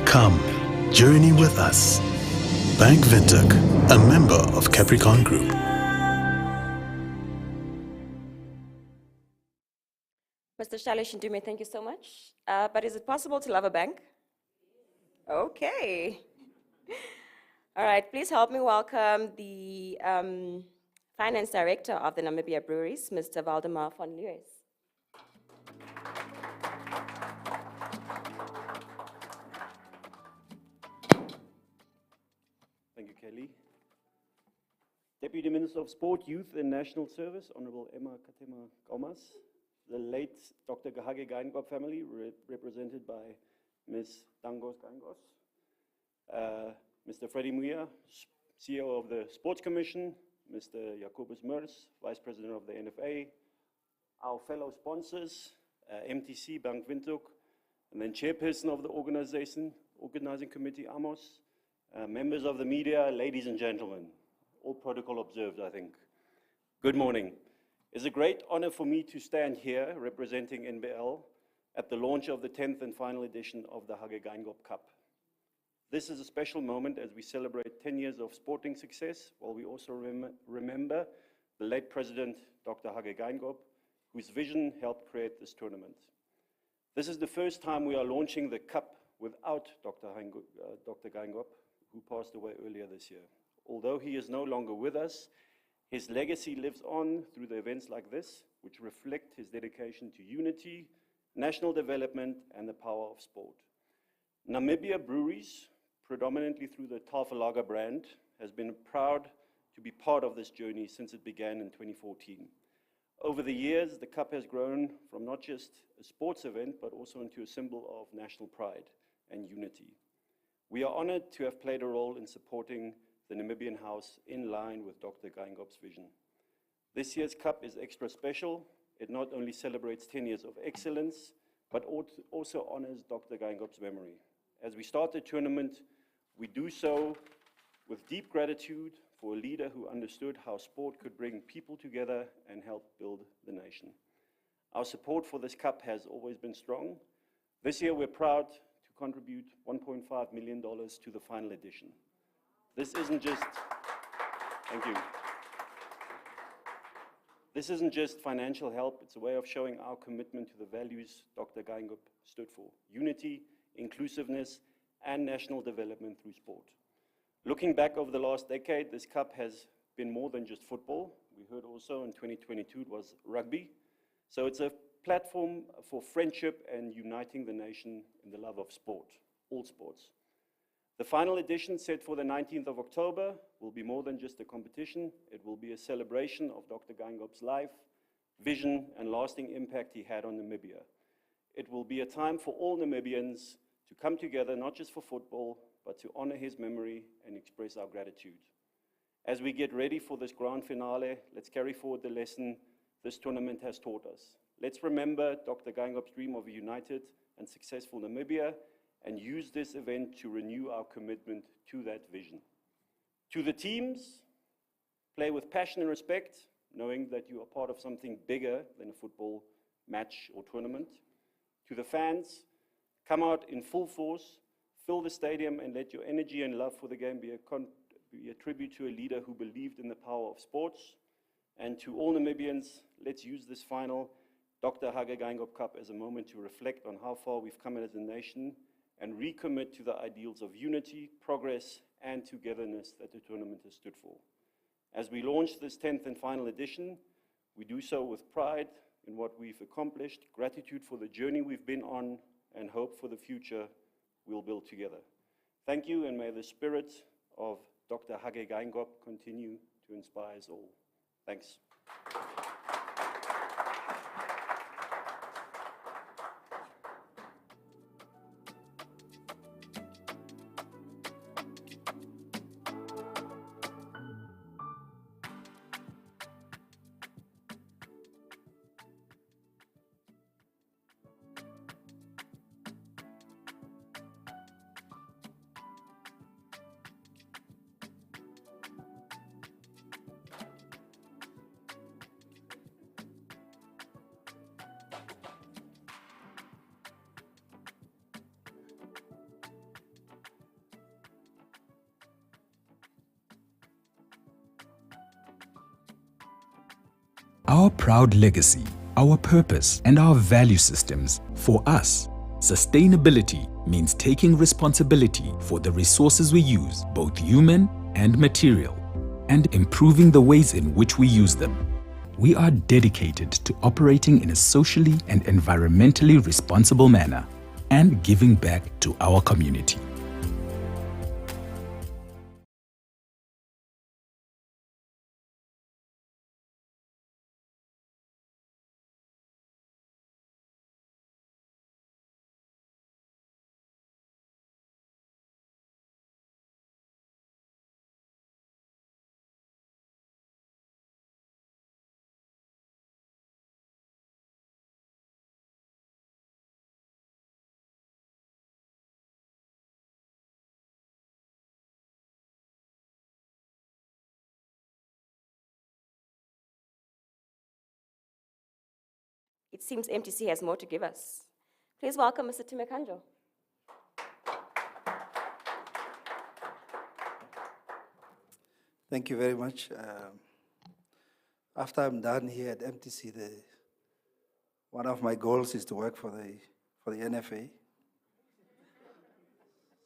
Come, journey with us. Bank Windhoek, a member of Capricorn Group. Mr. Shailesh Ndume, thank you so much. But is it possible to love a bank? Okay. All right, please help me welcome the Finance Director of the Namibia Breweries, Mr. Waldemar van Leeuwen. Thank you, Kelly. Deputy Minister of Sport, Youth and National Service, Honorable Emma Katema Gomas. The late Dr. HAGE GEINGOB family, represented by Ms. Dangos Gangos. Mr. Freddie Muya, CEO of the Sports Commission. Mr. Jacobus Meurs, Vice President of the NFA. Our fellow sponsors, MTC, Bank Windhoek, and then Chairperson of the organizing committee, Amos. Members of the media, ladies and gentlemen, all protocol observed, I think. Good morning. It's a great honor for me to stand here representing NBL at the launch of the 10th and final edition of the HAGE GEINGOB Cup. This is a special moment as we celebrate 10 years of sporting success, while we also remember the late President, Dr. HAGE GEINGOB, whose vision helped create this tournament. This is the first time we are launching the Cup without Dr. GEINGOB, who passed away earlier this year. Although he is no longer with us, his legacy lives on through the events like this, which reflect his dedication to unity, national development, and the power of sport. Namibia Breweries, predominantly through the Tafelaga brand, has been proud to be part of this journey since it began in 2014. Over the years, the Cup has grown from not just a sports event, but also into a symbol of national pride and unity. We are honored to have played a role in supporting the Namibian House in line with Dr. GEINGOB's vision. This year's Cup is extra special. It not only celebrates 10 years of excellence, but also honors Dr. GEINGOB's memory. As we start the tournament, we do so with deep gratitude for a leader who understood how sport could bring people together and help build the nation. Our support for this Cup has always been strong. This year, we're proud to contribute $1.5 million to the final edition. This isn't just, thank you. This isn't just financial help, it's a way of showing our commitment to the values Dr. GEINGOB stood for: unity, inclusiveness, and national development through sport. Looking back over the last decade, this Cup has been more than just football. We heard also in 2022 it was rugby. So it's a platform for friendship and uniting the nation in the love of sport, all sports. The final edition, set for the 19th of October, will be more than just a competition. It will be a celebration of Dr. GEINGOB's life, vision, and lasting impact he had on Namibia. It will be a time for all Namibians to come together, not just for football, but to honor his memory and express our gratitude. As we get ready for this grand finale, let's carry forward the lesson this tournament has taught us. Let's remember Dr. GEINGOB's dream of a united and successful Namibia, and use this event to renew our commitment to that vision. To the teams, play with passion and respect, knowing that you are part of something bigger than a football match or tournament. To the fans, come out in full force, fill the stadium, and let your energy and love for the game be a tribute to a leader who believed in the power of sports. And to all Namibians, let's use this final Dr. HAGE GEINGOB Cup as a moment to reflect on how far we've come as a nation and recommit to the ideals of unity, progress, and togetherness that the tournament has stood for. As we launch this 10th and final edition, we do so with pride in what we've accomplished, gratitude for the journey we've been on, and hope for the future we'll build together. Thank you, and may the spirit of Dr. HAGE GEINGOB continue to inspire us all. Thanks. Our proud legacy, our purpose, and our value systems, for us, Sustainability means taking responsibility for the resources we use, both human and material, and improving the ways in which we use them. We are dedicated to operating in a socially and environmentally responsible manner and giving back to our community. It seems MTC has more to give us. Please welcome Mr. Timekanjo. Thank you very much. After I'm done here at MTC, one of my goals is to work for the NFA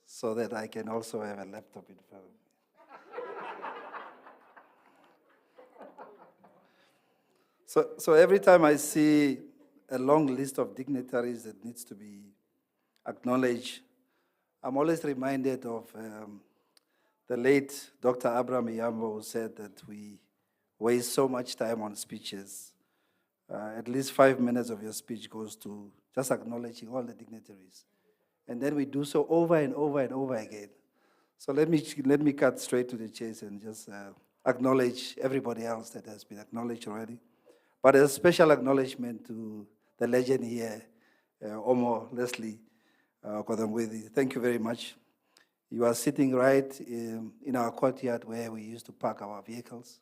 so that I can also have a laptop in front of me. So every time I see a long list of dignitaries that needs to be acknowledged, I'm always reminded of the late Dr. Abraham Iyambo, who said that we waste so much time on speeches. At least 5 minutes of your speech goes to just acknowledging all the dignitaries. And then we do so over and over and over again. So let me cut straight to the chase and just acknowledge everybody else that has been acknowledged already. But a special acknowledgement to the legend here, Omo Leslie Kodamwedi. Thank you very much. You are sitting right in our courtyard where we used to park our vehicles.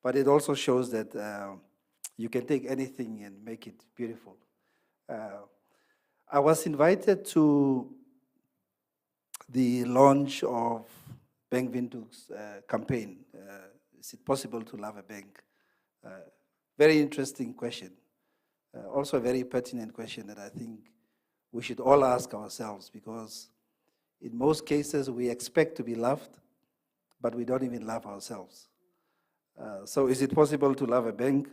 But it also shows that you can take anything and make it beautiful. I was invited to the launch of Bank Windhoek's campaign. Is it possible to love a bank? Very interesting question. Also a very pertinent question that I think we should all ask ourselves, because in most cases we expect to be loved, but we don't even love ourselves. So is it possible to love a bank?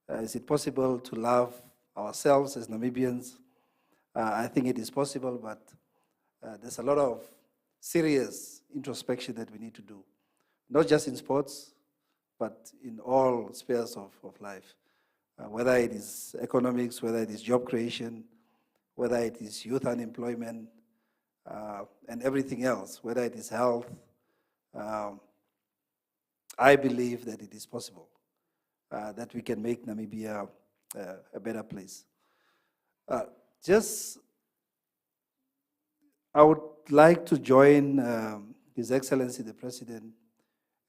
Is it possible to love ourselves as Namibians? I think it is possible, but there's a lot of serious introspection that we need to do, not just in sports, but in all spheres of life, whether it is economics, whether it is job creation, whether it is youth unemployment, and everything else, whether it is health. I believe that it is possible, that we can make Namibia a better place. I would like to join His Excellency the President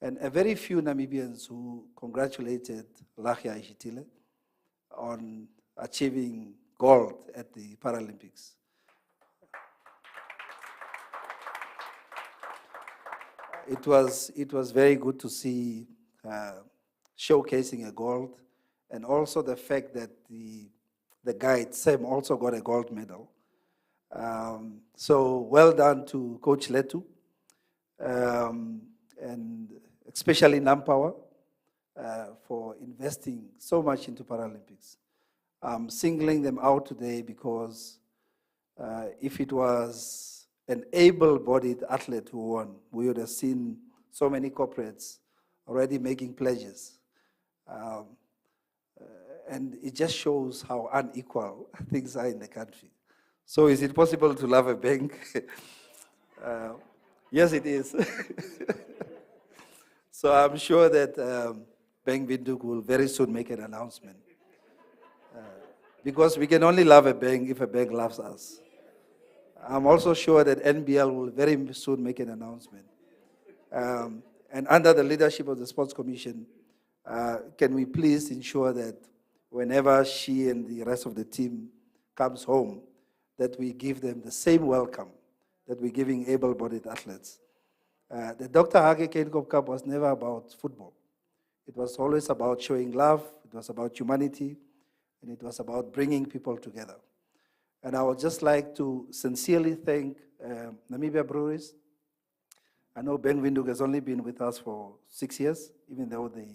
and a very few Namibians who congratulated Lahia Ishitile on achieving gold at the Paralympics. It was very good to see showcasing a gold, and also the fact that the guide, Sam, also got a gold medal. So well done to Coach Letu, and especially Nampower, for investing so much into Paralympics. I'm singling them out today because if it was an able-bodied athlete who won, we would have seen so many corporates already making pledges. And it just shows how unequal things are in the country. So is it possible to love a bank? Yes, it is. So I'm sure that Bank Windhoek will very soon make an announcement. Because we can only love a bank if a bank loves us. I'm also sure that NBL will very soon make an announcement. And under the leadership of the Sports Commission, can we please ensure that whenever she and the rest of the team comes home, that we give them the same welcome that we're giving able-bodied athletes. The Dr. HAGE GEINGOB Cup was never about football. It was always about showing love, it was about humanity, and it was about bringing people together. And I would just like to sincerely thank Namibia Breweries. I know Ben Windhoek has only been with us for 6 years, even though they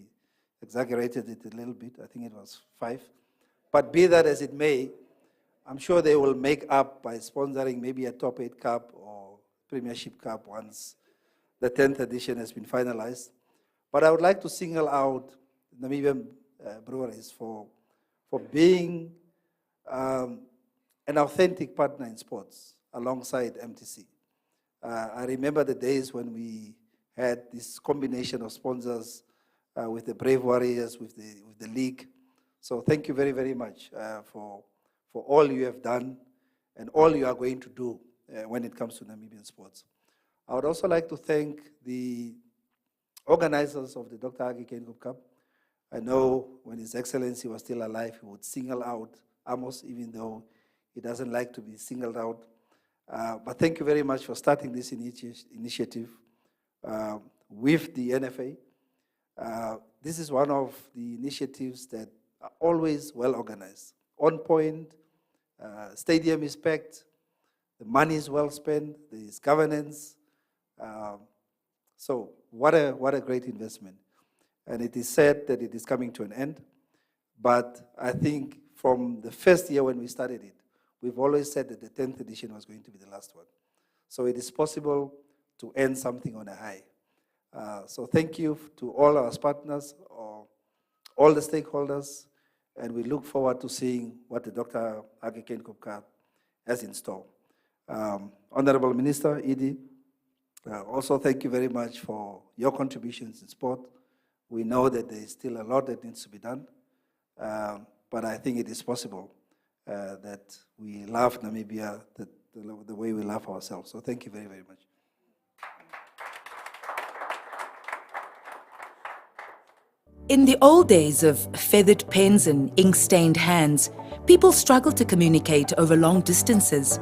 exaggerated it a little bit. I think it was 5. But be that as it may, I'm sure they will make up by sponsoring maybe a Top 8 Cup or Premiership Cup once the 10th edition has been finalized. But I would like to single out Namibian breweries for being an authentic partner in sports alongside MTC. I remember the days when we had this combination of sponsors with the Brave Warriors, with the league. So thank you very, very much for all you have done and all you are going to do when it comes to Namibian sports. I would also like to thank the organizers of the Dr. Hage Geingob Cup. I know when His Excellency was still alive, he would single out Amos, even though he doesn't like to be singled out. But thank you very much for starting this initiative with the NFA. This is one of the initiatives that are always well organized, on point, stadium is packed, the money is well spent, there is governance. So what a great investment. And it is said that it is coming to an end, but I think from the first year when we started it, we've always said that the 10th edition was going to be the last one. So it is possible to end something on a high. So thank you to all our partners, all the stakeholders, and we look forward to seeing what the Dr. Hage Geingob Cup has in store. Honorable Minister, Edie, also thank you very much for your contributions in sport. We know that there is still a lot that needs to be done, but I think it is possible that we love Namibia the way we love ourselves. So thank you very, very much. In the old days of feathered pens and ink-stained hands, people struggled to communicate over long distances.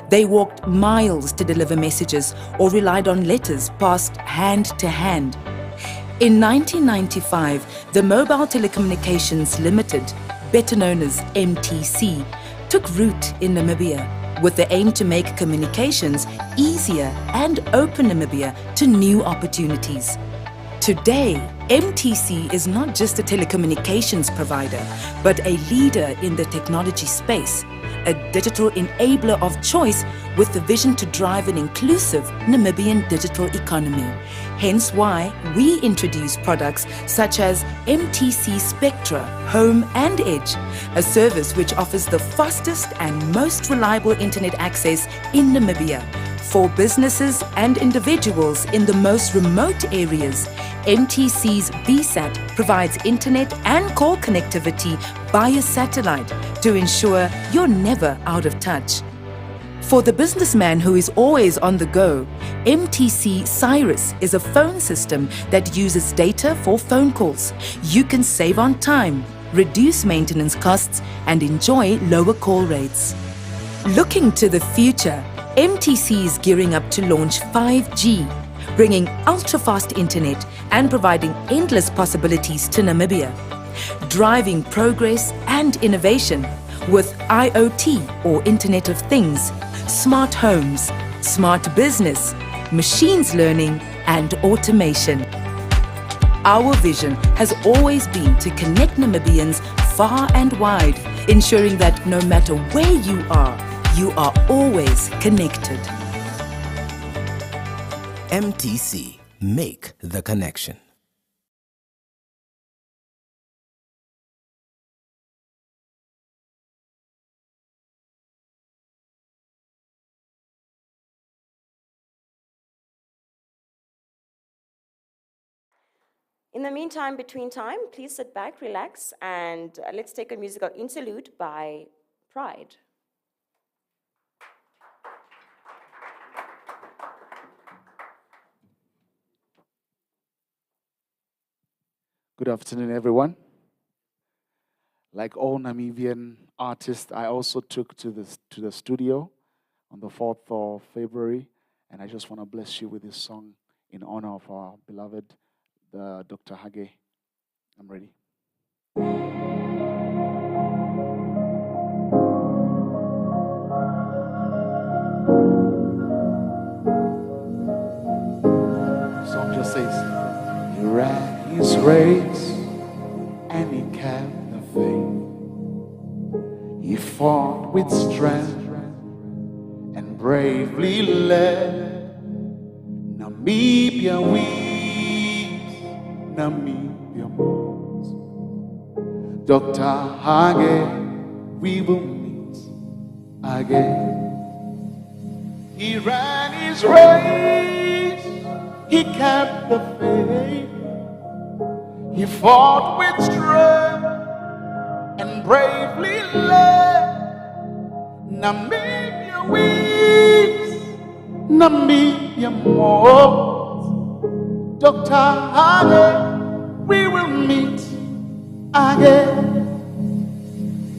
They walked miles to deliver messages or relied on letters passed hand to hand. In 1995, the Mobile Telecommunications Limited, better known as MTC, took root in Namibia with the aim to make communications easier and open Namibia to new opportunities. Today, MTC is not just a telecommunications provider, but a leader in the technology space, a digital enabler of choice with the vision to drive an inclusive Namibian digital economy. Hence why we introduce products such as MTC Spectra, Home and Edge, a service which offers the fastest and most reliable internet access in Namibia. For businesses and individuals in the most remote areas, MTC's VSAT provides internet and call connectivity via satellite to ensure you're never out of touch. For the businessman who is always on the go, MTC Cyrus is a phone system that uses data for phone calls. You can save on time, reduce maintenance costs, and enjoy lower call rates. Looking to the future, MTC is gearing up to launch 5G, bringing ultra-fast internet and providing endless possibilities to Namibia, driving progress and innovation with IoT or Internet of Things, smart homes, smart business, machines learning and automation. Our vision has always been to connect Namibians far and wide, ensuring that no matter where you are always connected. MTC, make the connection. In the meantime, between time, please sit back, relax, and let's take a musical interlude by Pride. Good afternoon, everyone. Like all Namibian artists, I also took to the studio on the 4th of February, and I just want to bless you with this song in honor of our beloved Dr. Hage. I'm ready. his race and he kept the faith. He fought with strength and bravely led. Namibia weeps, Namibia mourns. Dr. Hage, we will meet again. He ran his race, he kept the faith. He fought with strength and bravely led. Namibia weeps, Namibia mourns. Dr. Hage, we will meet again.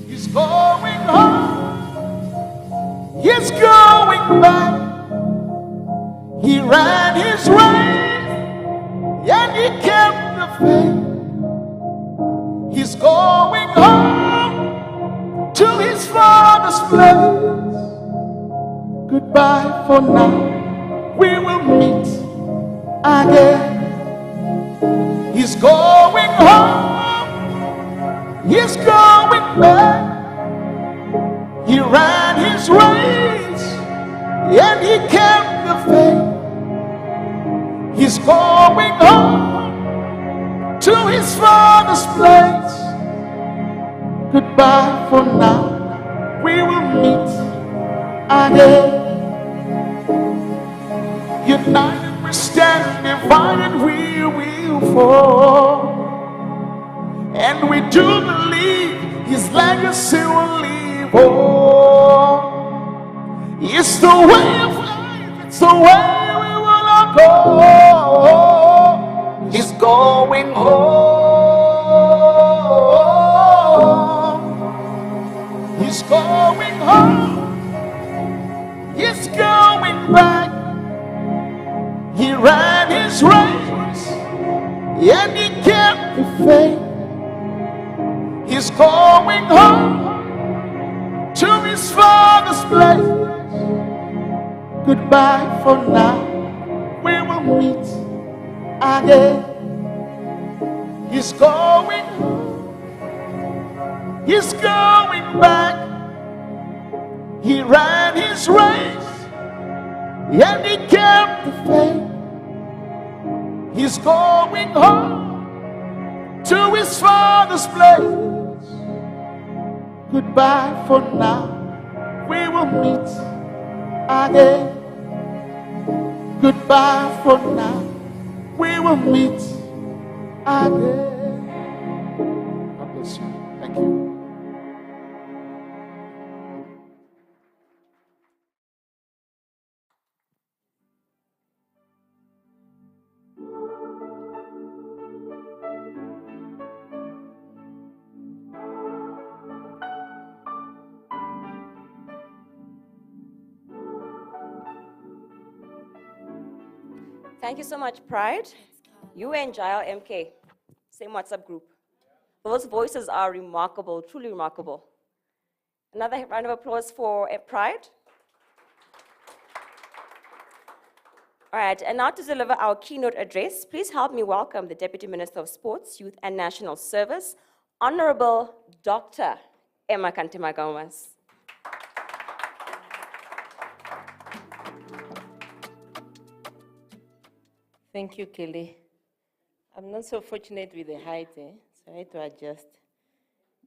He's going home, he's going back. He ran his race and he kept the faith. He's going home to his father's place. Goodbye for now, we will meet again. He's going home, he's going back. He ran his race and he kept the faith. He's going home to his father's place. Goodbye for now, we will meet again. United we stand, divided we will fall. And we do believe his legacy will live on. It's the way of life, it's the way we will all go. He's going home. He's going home. He's going back. He ran his race and he kept the faith. He's going home to his father's place. Goodbye for now, we will meet again. He's going home, he's going back. He ran his race and he kept the faith. He's going home to his father's place. Goodbye for now, we will meet again. Goodbye for now, we will meet again. God bless you. Thank you. Thank you so much, Pride. You and Jael MK, same WhatsApp group. Those voices are remarkable, truly remarkable. Another round of applause for Pride. All right, and now to deliver our keynote address, please help me welcome the Deputy Minister of Sports, Youth and National Service, Honorable Dr. Emma Kantima-Gomez. Thank you, Kelly. I'm not so fortunate with the height, so I had to adjust.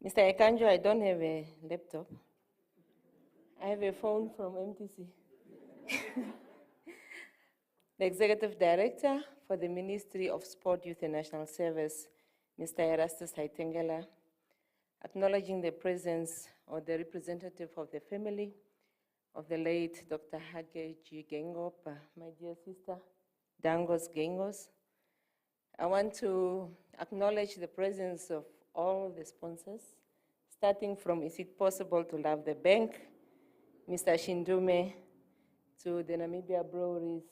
Mr. Ekanjo, I don't have a laptop. I have a phone from MTC. The Executive Director for the Ministry of Sport, Youth and National Service, Mr. Erastus Haitengela, acknowledging the presence or the representative of the family of the late Dr. HAGE GEINGOB, my dear sister, Dangos Gengos. I want to acknowledge the presence of all the sponsors, starting from Is It Possible to Love the Bank, Mr. Shindume, to the Namibia Breweries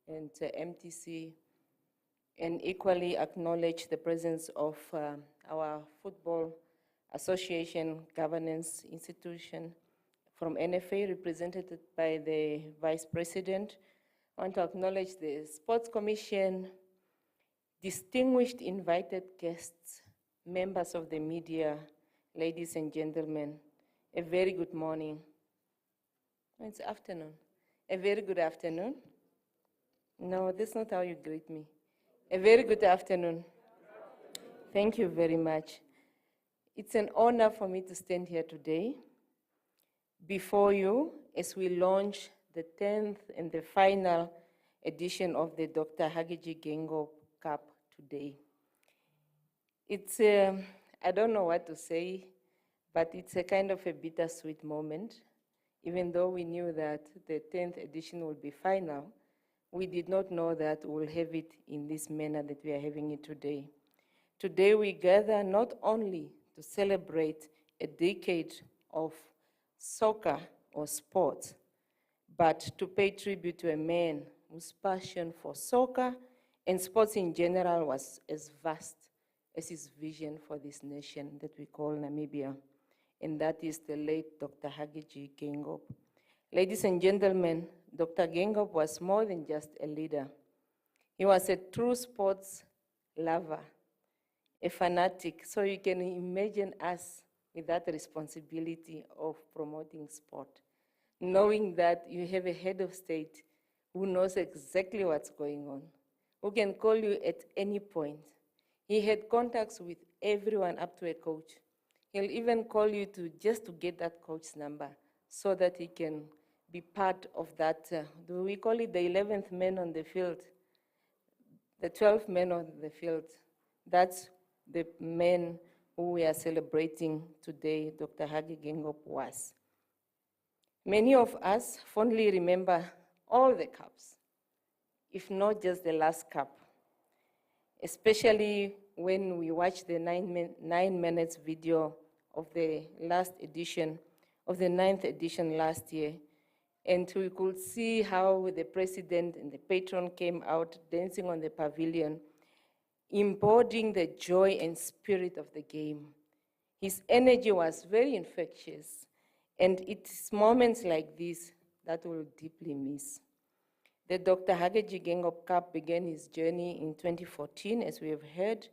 and MTC, and equally acknowledge the presence of our Football Association Governance Institution from NFA, represented by the Vice President. I want to acknowledge the Sports Commission, distinguished invited guests, members of the media, ladies and gentlemen, a very good morning. It's afternoon. A very good afternoon. No, that's not how you greet me. A very good afternoon. Thank you very much. It's an honor for me to stand here today before you as we launch the 10th and the final edition of the Dr. HAGE GEINGOB Cup today. It's, I don't know what to say, but it's a kind of a bittersweet moment. Even though we knew that the 10th edition will be final, we did not know that we'll have it in this manner that we are having it today. Today we gather not only to celebrate a decade of soccer or sport, but to pay tribute to a man whose passion for soccer and sports in general was as vast as his vision for this nation that we call Namibia, and that is the late Dr. HAGE GEINGOB. Ladies and gentlemen, Dr. GEINGOB was more than just a leader. He was a true sports lover, a fanatic, so you can imagine us with that responsibility of promoting sport, knowing that you have a head of state who knows exactly what's going on, who can call you at any point. He had contacts with everyone up to a coach. He'll even call you just to get that coach's number so that he can be part of that, do we call it the 11th man on the field? The 12th man on the field. That's the man who we are celebrating today, Dr. HAGE GEINGOB was. Many of us fondly remember all the cups, if not just the last cup, especially when we watch the 9 minutes video of the last edition, of the 9th edition last year, and we could see how the president and the patron came out dancing on the pavilion, embodying the joy and spirit of the game. His energy was very infectious, and it's moments like this that we'll deeply miss. The Dr. HAGE GEINGOB Cup began his journey in 2014, as we have heard,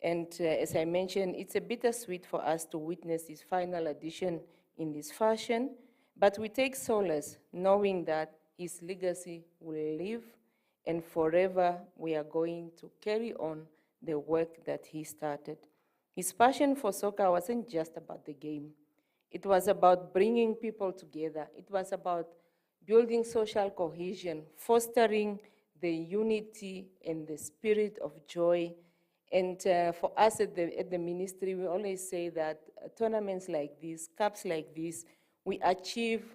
and as I mentioned, it's a bittersweet for us to witness his final edition in this fashion, but we take solace knowing that his legacy will live, and forever we are going to carry on the work that he started. His passion for soccer wasn't just about the game. It was about bringing people together. It was about building social cohesion, fostering the unity and the spirit of joy. And for us at the ministry, we always say that tournaments like this, cups like this, we achieve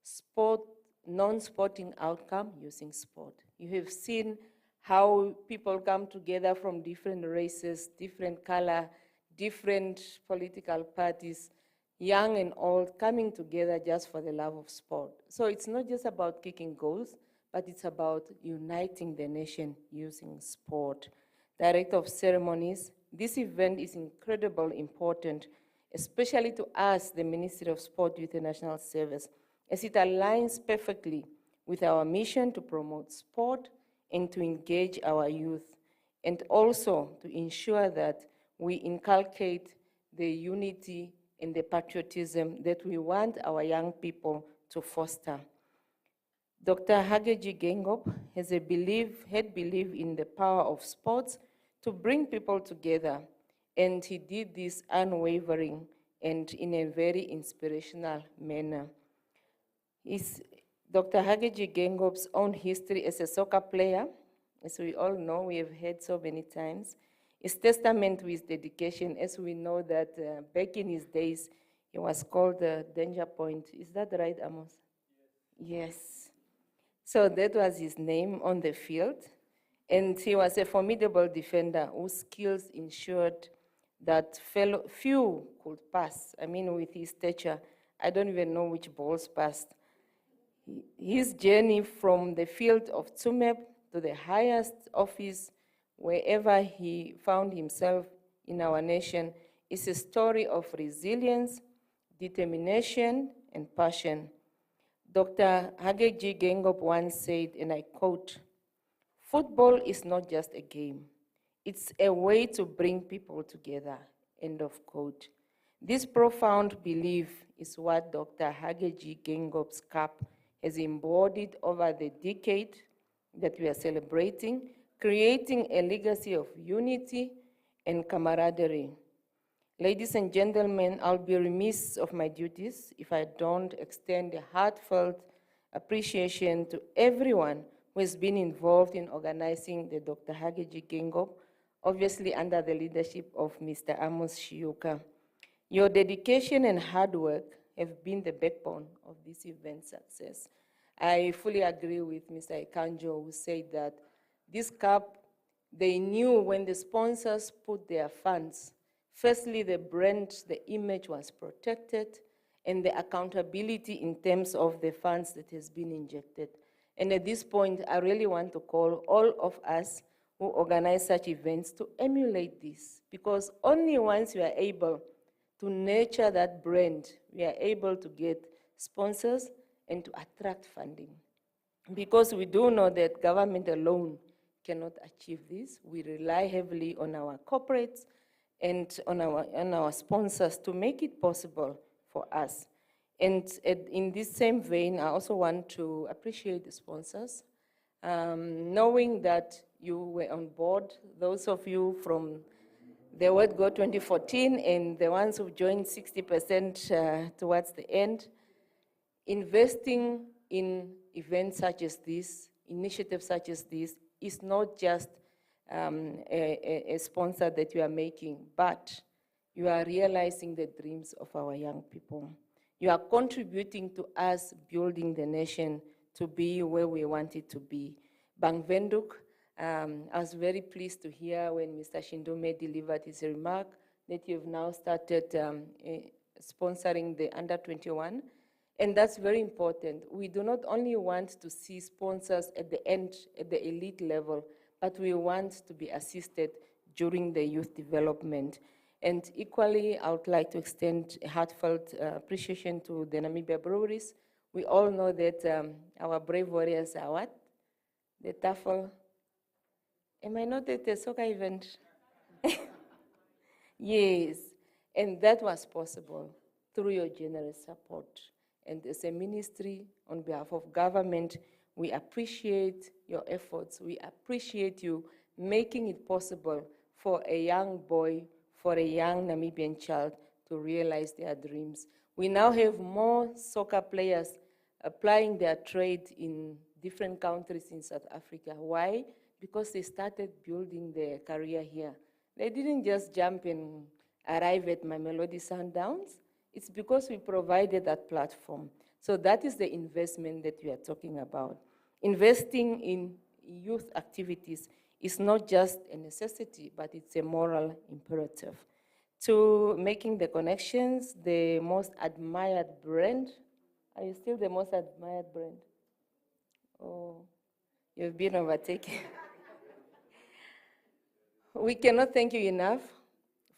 sport, non-sporting outcome using sport. You have seen how people come together from different races, different color, different political parties, young and old, coming together just for the love of sport. So it's not just about kicking goals, but it's about uniting the nation using sport. Director of Ceremonies, this event is incredibly important, especially to us, the Ministry of Sport, Youth and National Service, as it aligns perfectly with our mission to promote sport and to engage our youth, and also to ensure that we inculcate the unity and the patriotism that we want our young people to foster. Dr. HAGE GEINGOB had believed in the power of sports to bring people together, and he did this unwavering and in a very inspirational manner. Dr. HAGE GEINGOB's own history as a soccer player, as we all know, we have heard so many times, is testament to his dedication, as we know that back in his days, he was called the Danger Point. Is that right, Amos? Yes. So that was his name on the field. And he was a formidable defender whose skills ensured that few could pass. I mean, with his stature, I don't even know which balls passed. His journey from the field of Tsumeb to the highest office, wherever he found himself in our nation, is a story of resilience, determination, and passion. Dr. HAGE GEINGOB once said, and I quote, "Football is not just a game. It's a way to bring people together, end of quote. This profound belief is what Dr. HAGE GEINGOB CUP has embodied over the decade that we are celebrating, creating a legacy of unity and camaraderie. Ladies and gentlemen, I'll be remiss of my duties if I don't extend a heartfelt appreciation to everyone who has been involved in organizing the Dr. HAGE GEINGOB, obviously under the leadership of Mr. Amos Shiuka. Your dedication and hard work have been the backbone of this event's success. I fully agree with Mr. Ekanjo, who said that this cup, they knew when the sponsors put their funds, firstly, the brand, the image was protected, and the accountability in terms of the funds that has been injected. And at this point, I really want to call all of us who organize such events to emulate this, because only once you are able to nurture that brand, we are able to get sponsors and to attract funding. Because we do know that government alone cannot achieve this. We rely heavily on our corporates and on our sponsors to make it possible for us. And in this same vein, I also want to appreciate the sponsors, knowing that you were on board, those of you from the World Go 2014 and the ones who joined 60% towards the end. Investing in events such as this, initiatives such as this, is not just a sponsor that you are making, but you are realizing the dreams of our young people. You are contributing to us building the nation to be where we want it to be. Bang Venduk, I was very pleased to hear when Mr. Shindome delivered his remark that you've now started sponsoring the under-21, and that's very important. We do not only want to see sponsors at the end, at the elite level, but we want to be assisted during the youth development. And equally, I would like to extend a heartfelt appreciation to the Namibia breweries. We all know that our brave warriors are what? The TAFL. Am I not at a soccer event? Yes, and that was possible through your generous support. And as a ministry, on behalf of government, we appreciate your efforts. We appreciate you making it possible for a young boy, for a young Namibian child to realize their dreams. We now have more soccer players applying their trade in different countries in South Africa. Why? Because they started building their career here. They didn't just jump and arrive at Mamelodi Sundowns. It's because we provided that platform. So that is the investment that we are talking about. Investing in youth activities is not just a necessity, but it's a moral imperative. To making the connections, the most admired brand. Are you still the most admired brand? Oh, you've been overtaken. We cannot thank you enough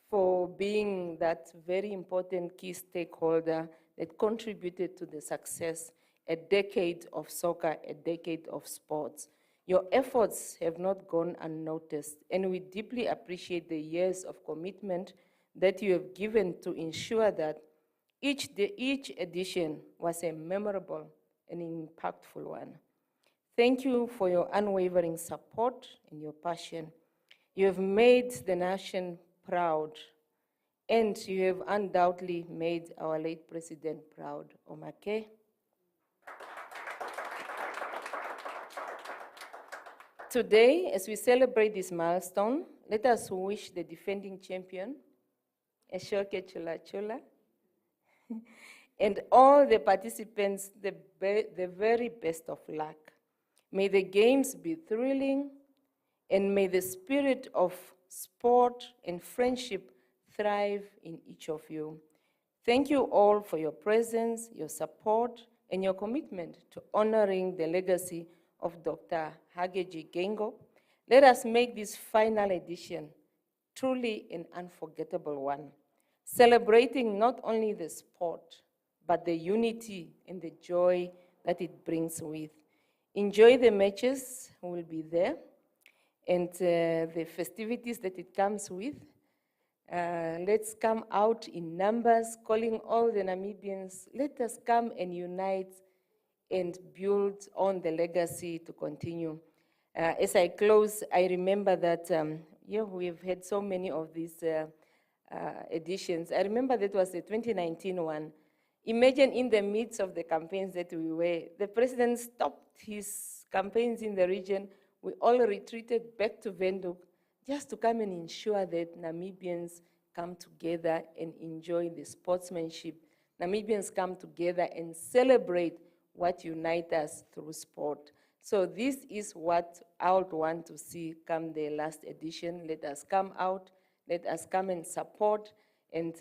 for being that very important key stakeholder that contributed to the success, a decade of soccer, a decade of sports. Your efforts have not gone unnoticed, and we deeply appreciate the years of commitment that you have given to ensure that each edition was a memorable and impactful one. Thank you for your unwavering support and your passion. You have made the nation proud, and you have undoubtedly made our late president proud, Omake. Today, as we celebrate this milestone, let us wish the defending champion, Eshoke Chula Chula, and all the participants the very best of luck. May the games be thrilling, and may the spirit of sport and friendship thrive in each of you. Thank you all for your presence, your support, and your commitment to honoring the legacy of Dr. HAGE GEINGOB. Let us make this final edition truly an unforgettable one, celebrating not only the sport, but the unity and the joy that it brings with. Enjoy the matches, we will be there. and the festivities that it comes with. Let's come out in numbers, calling all the Namibians. Let us come and unite and build on the legacy to continue. As I close, I remember that we've had so many of these editions. I remember that was the 2019 one. Imagine in the midst of the campaigns that we were, the president stopped his campaigns in the region. We all retreated back to Windhoek just to come and ensure that Namibians come together and enjoy the sportsmanship. Namibians come together and celebrate what unites us through sport. So this is what I would want to see come the last edition. Let us come out, let us come and support, and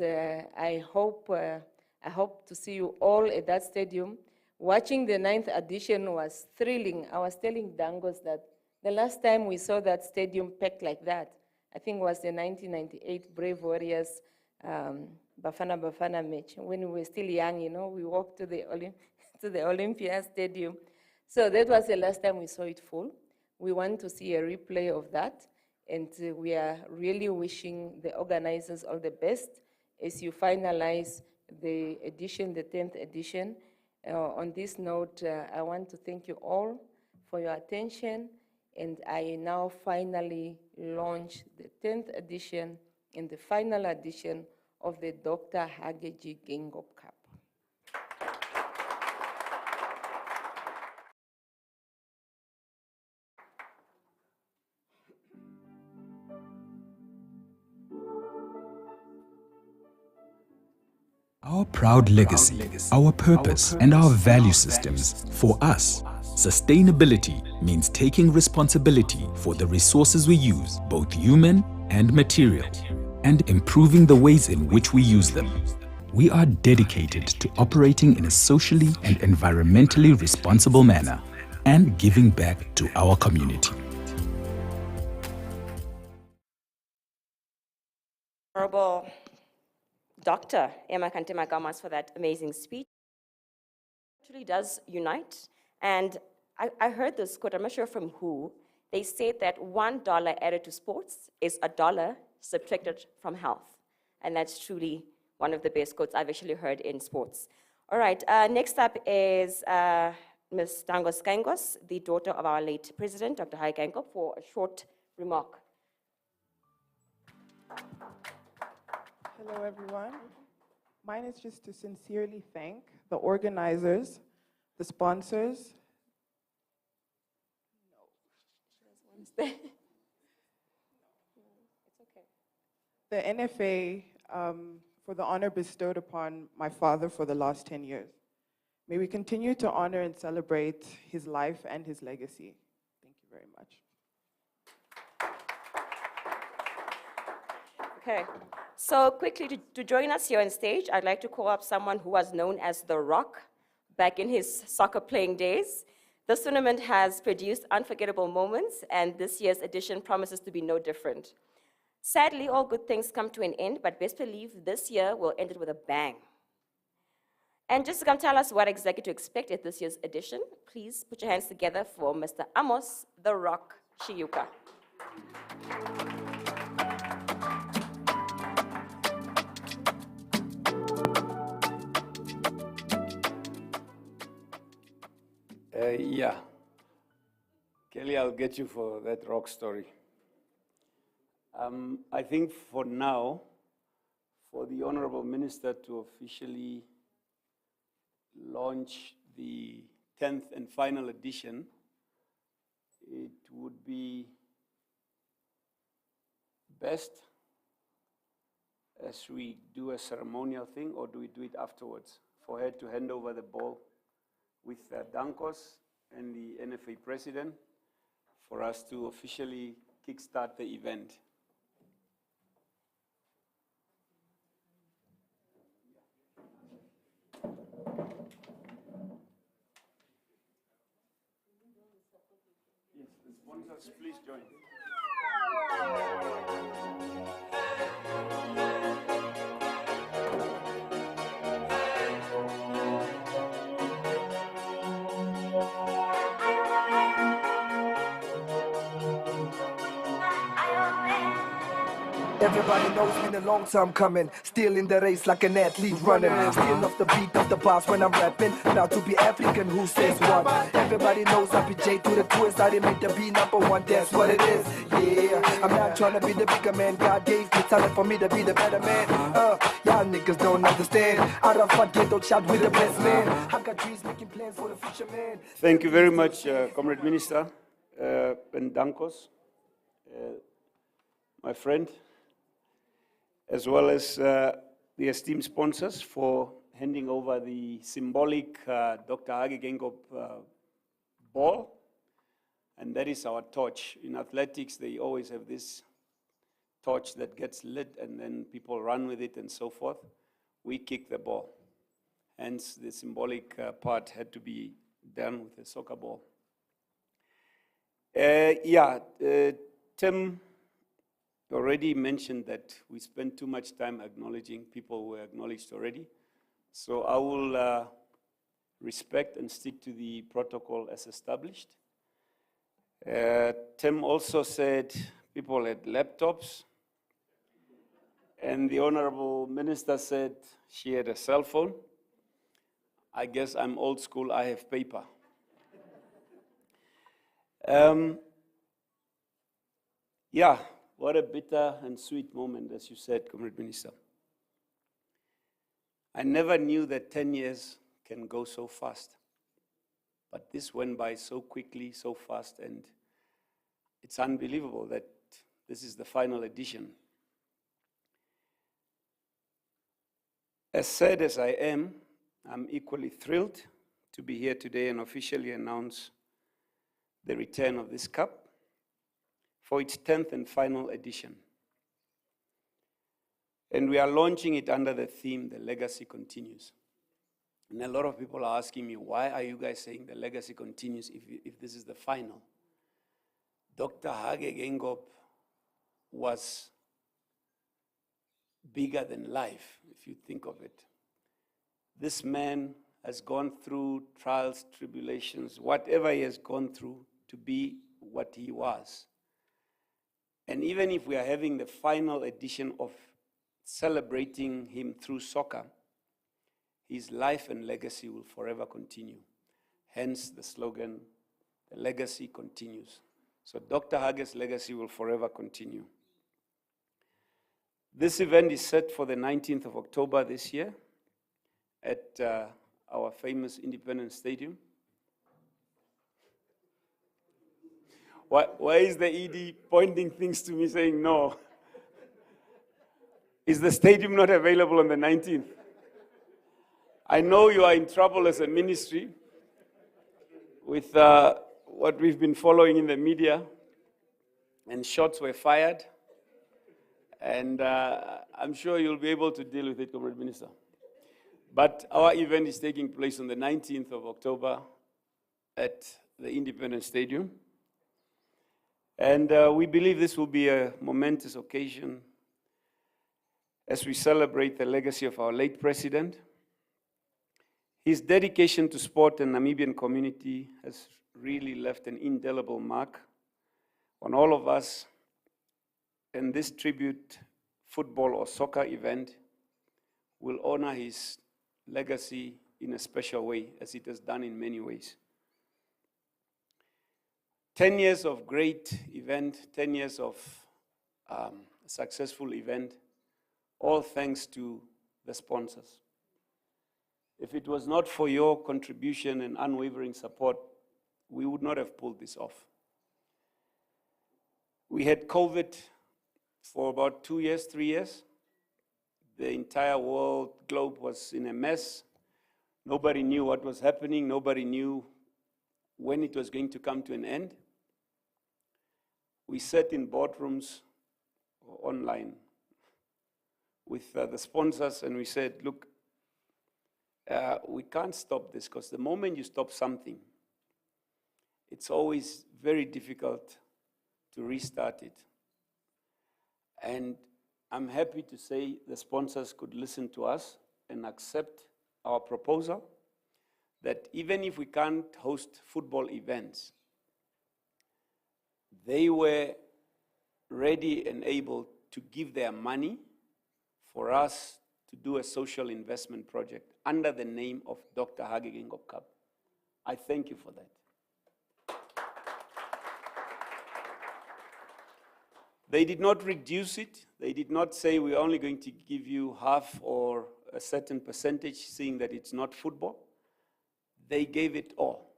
I hope to see you all at that stadium. Watching the 9th edition was thrilling. I was telling Dangos that the last time we saw that stadium packed like that, I think was the 1998 Brave Warriors Bafana Bafana match. When we were still young, you know, we walked to the Olympia Stadium. So that was the last time we saw it full. We want to see a replay of that, and we are really wishing the organizers all the best as you finalize the edition, the 10th edition. On this note, I want to thank you all for your attention, and I now finally launch the 10th edition and the final edition of the Dr. HAGE GEINGOB Cup. Our proud legacy, our purpose, and our value systems. For us, sustainability means taking responsibility for the resources we use, both human and material, and improving the ways in which we use them. We are dedicated to operating in a socially and environmentally responsible manner and giving back to our community. Honorable Dr. Emma Kantema Gamas for that amazing speech. It really does unite. And I heard this quote, I'm not sure from who. They said that $1 added to sports is $1 subtracted from health. And that's truly one of the best quotes I've actually heard in sports. All right, next up is Ms. Dangos Kangos, the daughter of our late president, Dr. HAGE GEINGOB, for a short remark. Hello, everyone. Mine is just to sincerely thank the organizers, the sponsors. The NFA for the honor bestowed upon my father for the last 10 years. May we continue to honor and celebrate his life and his legacy. Thank you very much. Okay, so quickly to join us here on stage, I'd like to call up someone who was known as The Rock back in his soccer playing days. This tournament has produced unforgettable moments, and this year's edition promises to be no different. Sadly, all good things come to an end, but best believe this year will end it with a bang. And just to come tell us what exactly to expect at this year's edition, please put your hands together for Mr. Amos The Rock Shiyuka. Yeah. Kelly, I'll get you for that rock story. I think for now, for the Honorable Minister to officially launch the 10th and final edition, it would be best as we do a ceremonial thing, or do we do it afterwards, for her to hand over the ball with Dankos and the NFA president for us to officially kickstart the event. Yes, the sponsors, please join. Everybody knows been a long time coming. Still in the race like an athlete running. Still off the beat of the bars when I'm rapping. Proud to be African, who says what? Everybody knows I be J to the twist. I didn't make the beat #1, that's what it is. Yeah, I'm not trying to be the bigger man. God gave me talent for me to be the better man. Y'all niggas don't understand. Out of fuck ghetto chat with the best man. I got dreams making plans for the future man. Thank you very much, Comrade Minister and Dankos, my friend, as well as the esteemed sponsors for handing over the symbolic Dr. HAGE GEINGOB ball. And that is our torch. In athletics, they always have this torch that gets lit and then people run with it and so forth. We kick the ball. Hence, the symbolic part had to be done with a soccer ball. Tim already mentioned that we spent too much time acknowledging people who were acknowledged already. So I will respect and stick to the protocol as established. Tim also said people had laptops. And the Honorable Minister said she had a cell phone. I guess I'm old school, I have paper. What a bitter and sweet moment, as you said, Comrade Minister. I never knew that 10 years can go so fast. But this went by so quickly, so fast, and it's unbelievable that this is the final edition. As sad as I am, I'm equally thrilled to be here today and officially announce the return of this cup for its 10th and final edition. And we are launching it under the theme, The Legacy Continues. And a lot of people are asking me, why are you guys saying the legacy continues if this is the final? Dr. HAGE GEINGOB was bigger than life, if you think of it. This man has gone through trials, tribulations, whatever he has gone through to be what he was. And even if we are having the final edition of celebrating him through soccer, his life and legacy will forever continue. Hence the slogan, the legacy continues. So Dr. Hage's legacy will forever continue. This event is set for the 19th of October this year at our famous Independence Stadium. Why is the ED pointing things to me saying no? Is the stadium not available on the 19th? I know you are in trouble as a ministry with what we've been following in the media, and shots were fired, and I'm sure you'll be able to deal with it, Comrade Minister. But our event is taking place on the 19th of October at the Independence Stadium. And we believe this will be a momentous occasion as we celebrate the legacy of our late president. His dedication to sport and Namibian community has really left an indelible mark on all of us. And this tribute football or soccer event will honor his legacy in a special way, as it has done in many ways. 10 years of great event, 10 years of successful event, all thanks to the sponsors. If it was not for your contribution and unwavering support, we would not have pulled this off. We had COVID for about 2 years, 3 years. The entire world, globe was in a mess. Nobody knew what was happening. Nobody knew when it was going to come to an end. We sat in boardrooms online with the sponsors, and we said, look, we can't stop this, because the moment you stop something, it's always very difficult to restart it. And I'm happy to say the sponsors could listen to us and accept our proposal that even if we can't host football events, they were ready and able to give their money for us to do a social investment project under the name of Dr. HAGE GEINGOB CUP. I thank you for that. They did not reduce it. They did not say we're only going to give you half or a certain percentage, seeing that it's not football. They gave it all.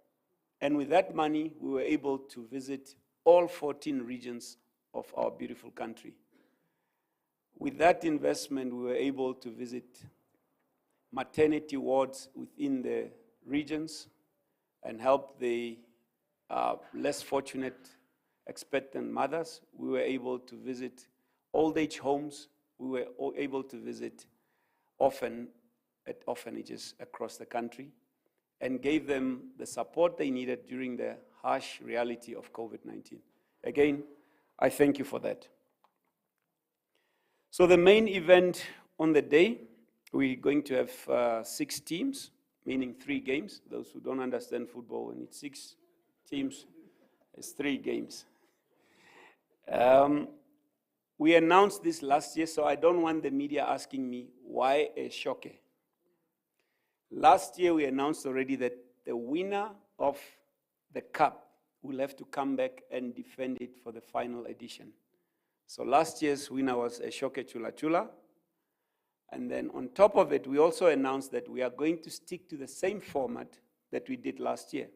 And with that money, we were able to visit all 14 regions of our beautiful country. With that investment, we were able to visit maternity wards within the regions and help the less fortunate expectant mothers. We were able to visit old age homes. We were able to visit orphanages across the country and gave them the support they needed during the harsh reality of COVID-19. Again, I thank you for that. So the main event on the day, we're going to have 6 teams, meaning 3 games. Those who don't understand football, when it's 6 teams, it's 3 games. We announced this last year, so I don't want the media asking me, why a shock? Last year, we announced already that the winner of the cup will have to come back and defend it for the final edition. So last year's winner was Eshoke Chula Chula. And then on top of it, we also announced that we are going to stick to the same format that we did last year.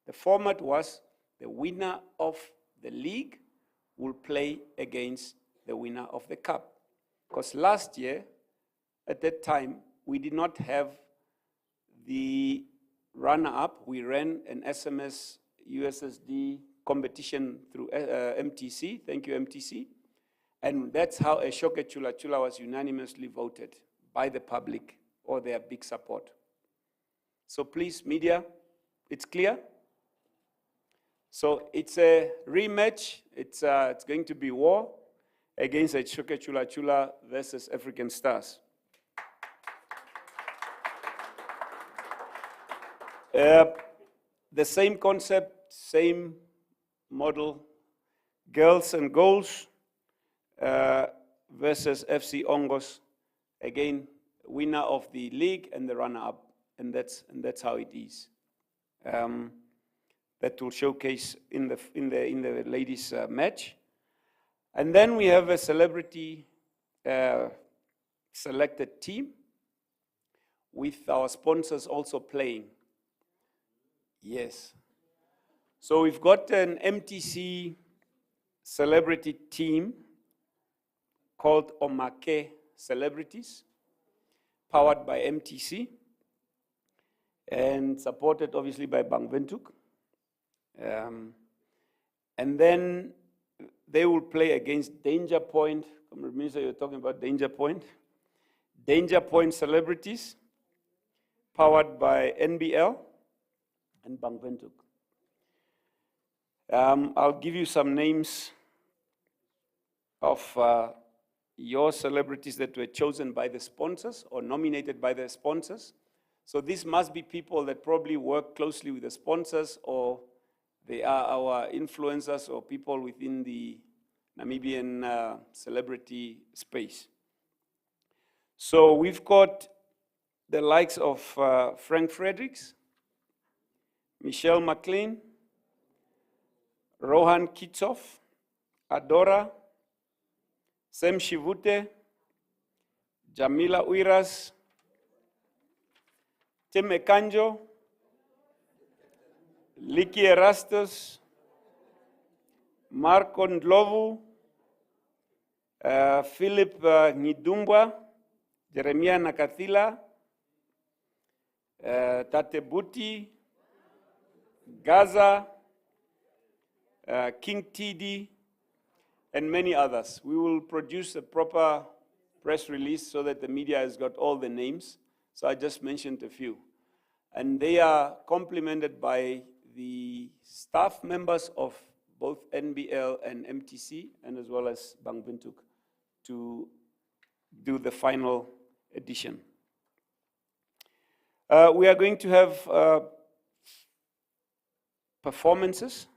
The format was the winner of the league will play against the winner of the cup. Because last year, at that time, we did not have the runner-up. We ran an SMS USSD competition through MTC. Thank you, MTC. And that's how Eshoke Chula Chula was unanimously voted by the public or their big support. So please, media, it's clear? So it's a rematch. It's going to be war against Eshoke Chula Chula versus African Stars. The same concept, same model, girls and goals versus FC Ongos. Again, winner of the league and the runner-up, and that's how it is. That will showcase in the ladies' match, and then we have a celebrity selected team with our sponsors also playing. Yes. So we've got an MTC celebrity team called Omake Celebrities, powered by MTC and supported obviously by Bank Windhoek. And then they will play against Danger Point. Minister, you're talking about Danger Point. Danger Point Celebrities, powered by NBL and Bank Windhoek. I'll give you some names of your celebrities that were chosen by the sponsors or nominated by the sponsors. So these must be people that probably work closely with the sponsors, or they are our influencers or people within the Namibian celebrity space. So we've got the likes of Frank Fredericks, Michelle McLean, Rohan Kitsov, Adora, Sem Shivute, Jamila Uiras, Tim Ekanjo, Liki Erastus, Marco Ndlovu, Philip Ngidumbwa, Jeremiah Nakathila, Tate Buti, Gaza, King TD, and many others. We will produce a proper press release so that the media has got all the names. So I just mentioned a few. And they are complemented by the staff members of both NBL and MTC, and as well as Bank Windhoek, to do the final edition. We are going to have performances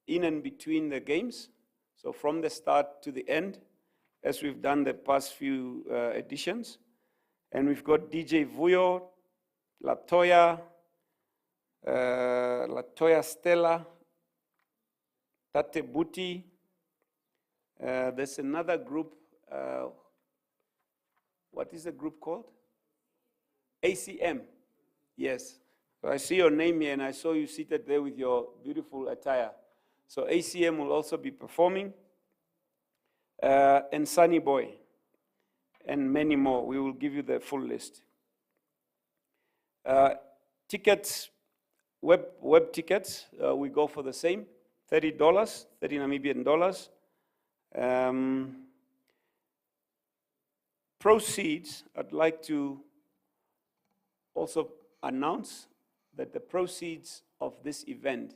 in and between the games. So from the start to the end, as we've done the past few editions. And we've got DJ Vuyo, Latoya Stella, Tate Buti. There's another group. What is the group called? ACM. Yes. So I see your name here, and I saw you seated there with your beautiful attire. So ACM will also be performing. And Sunny Boy, and many more. We will give you the full list. Tickets, web tickets, we go for the same, $30, 30 Namibian dollars. Proceeds, I'd like to also announce that the proceeds of this event,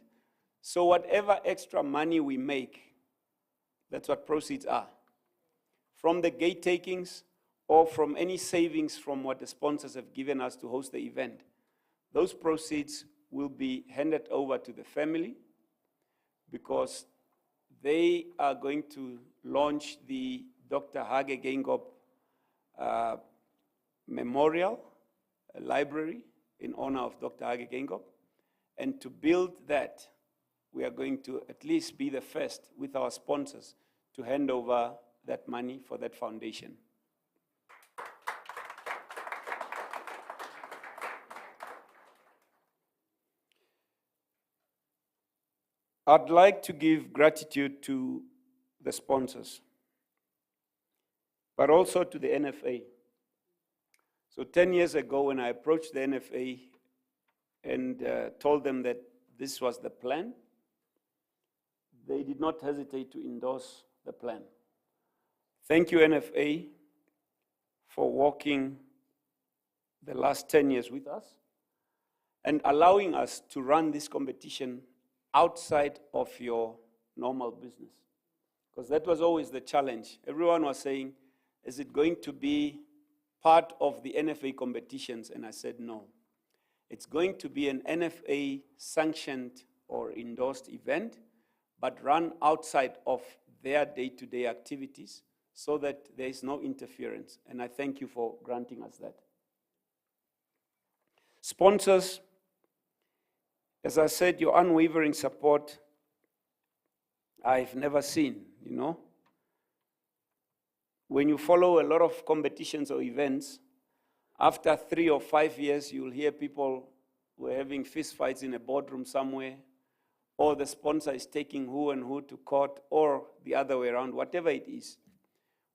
so whatever extra money we make, that's what proceeds are. From the gate takings or from any savings from what the sponsors have given us to host the event, those proceeds will be handed over to the family because they are going to launch the Dr. Hage Geingob Memorial Library in honor of Dr. Hage Geingob. And to build that, we are going to at least be the first with our sponsors to hand over that money for that foundation. I'd like to give gratitude to the sponsors, but also to the NFA. So 10 years ago, when I approached the NFA and told them that this was the plan, they did not hesitate to endorse the plan. Thank you, NFA, for walking the last 10 years with us and allowing us to run this competition outside of your normal business. Because that was always the challenge. Everyone was saying, is it going to be part of the NFA competitions? And I said, no. It's going to be an NFA sanctioned or endorsed event, but run outside of their day-to-day activities so that there is no interference. And I thank you for granting us that. Sponsors, as I said, your unwavering support, I've never seen, you know. When you follow a lot of competitions or events, after 3 or 5 years, you'll hear people were having fist fights in a boardroom somewhere, or the sponsor is taking who and who to court, or the other way around, whatever it is.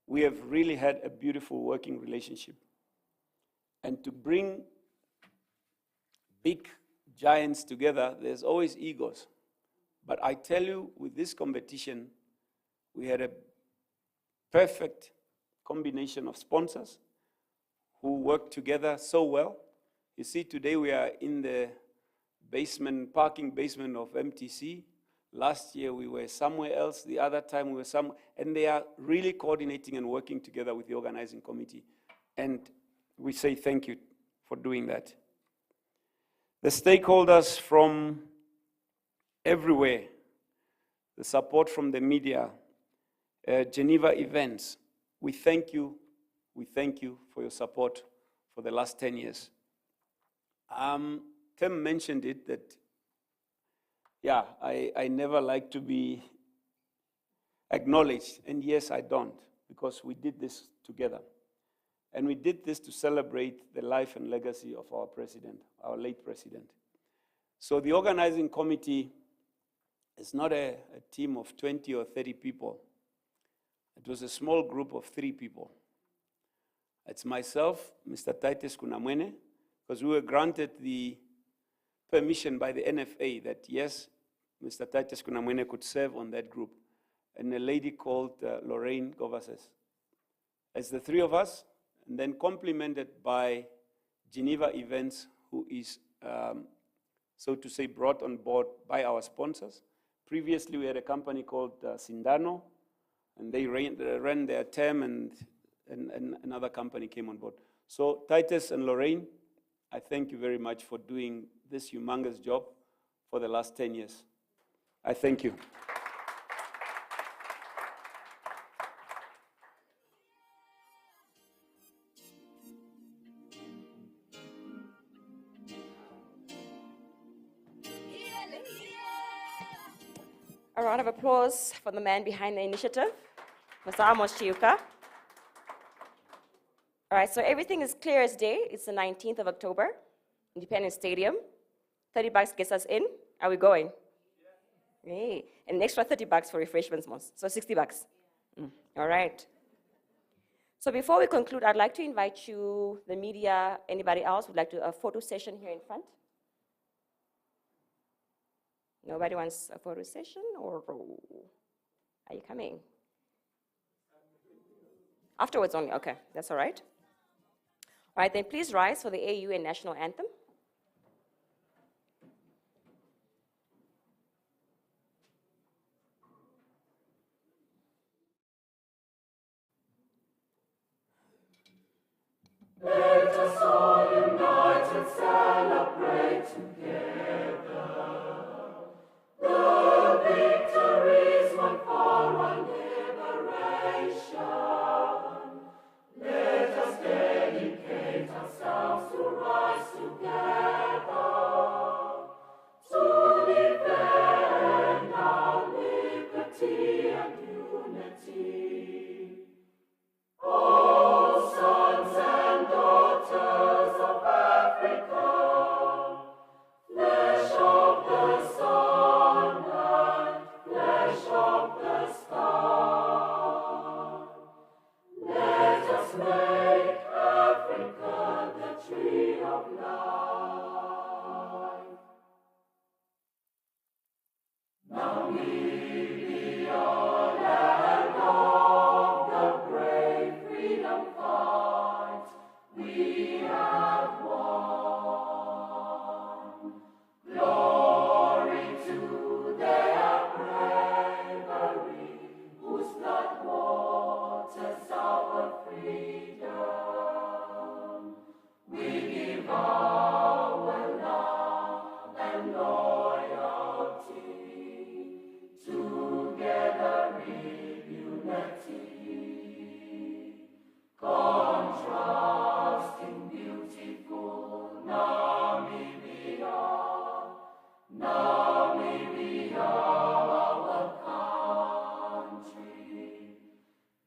We have really had a beautiful working relationship. And to bring big giants together, there's always egos. But I tell you, with this competition, we had a perfect combination of sponsors who worked together so well. You see, today we are in the basement, parking basement of MTC. Last year we were somewhere else. The other time we were somewhere. And they are really coordinating and working together with the organizing committee. And we say thank you for doing that. The stakeholders from everywhere, the support from the media, Geneva events, we thank you for your support for the last 10 years. Tim mentioned it that, yeah, I never like to be acknowledged, and yes, I don't, because we did this together. And we did this to celebrate the life and legacy of our president, our late president. So the organizing committee is not a team of 20 or 30 people. It was a small group of 3 people. It's myself, Mr. Titus Kunamwene, because we were granted the permission by the NFA that, yes, Mr. Titus Kunamwene could serve on that group, and a lady called Lorraine Govases. It's the 3 of us, and then complemented by Geneva Events, who is, so to say, brought on board by our sponsors. Previously, we had a company called Sindano, and they ran their term, and another company came on board. So Titus and Lorraine, I thank you very much for doing this humongous job for the last 10 years. I thank you. A round of applause for the man behind the initiative, Mr. Amos Chiuka. All right, so everything is clear as day. It's the 19th of October, Independence Stadium. $30 gets us in. Are we going? Yeah. Hey, and an extra $30 for refreshments, most. So $60. All right. So before we conclude, I'd like to invite you, the media, anybody else would like to a photo session here in front. Nobody wants a photo session, or are you coming? Afterwards only, okay, that's all right. All right, then please rise for the AU and national anthem. Let us all unite and celebrate together the victories won for our liberation. Let us dedicate ourselves to rise together to defend our liberty and unity. Oh, sons and daughters of Africa, flesh of the sun and flesh of the sky, let us make Africa the tree of life. Namibia, land of the brave freedom fight, we have won. Glory to their bravery, whose blood waters our freedom. We give our love and loyalty, together in unity, contrasting beautiful Namibia, Namibia, our country,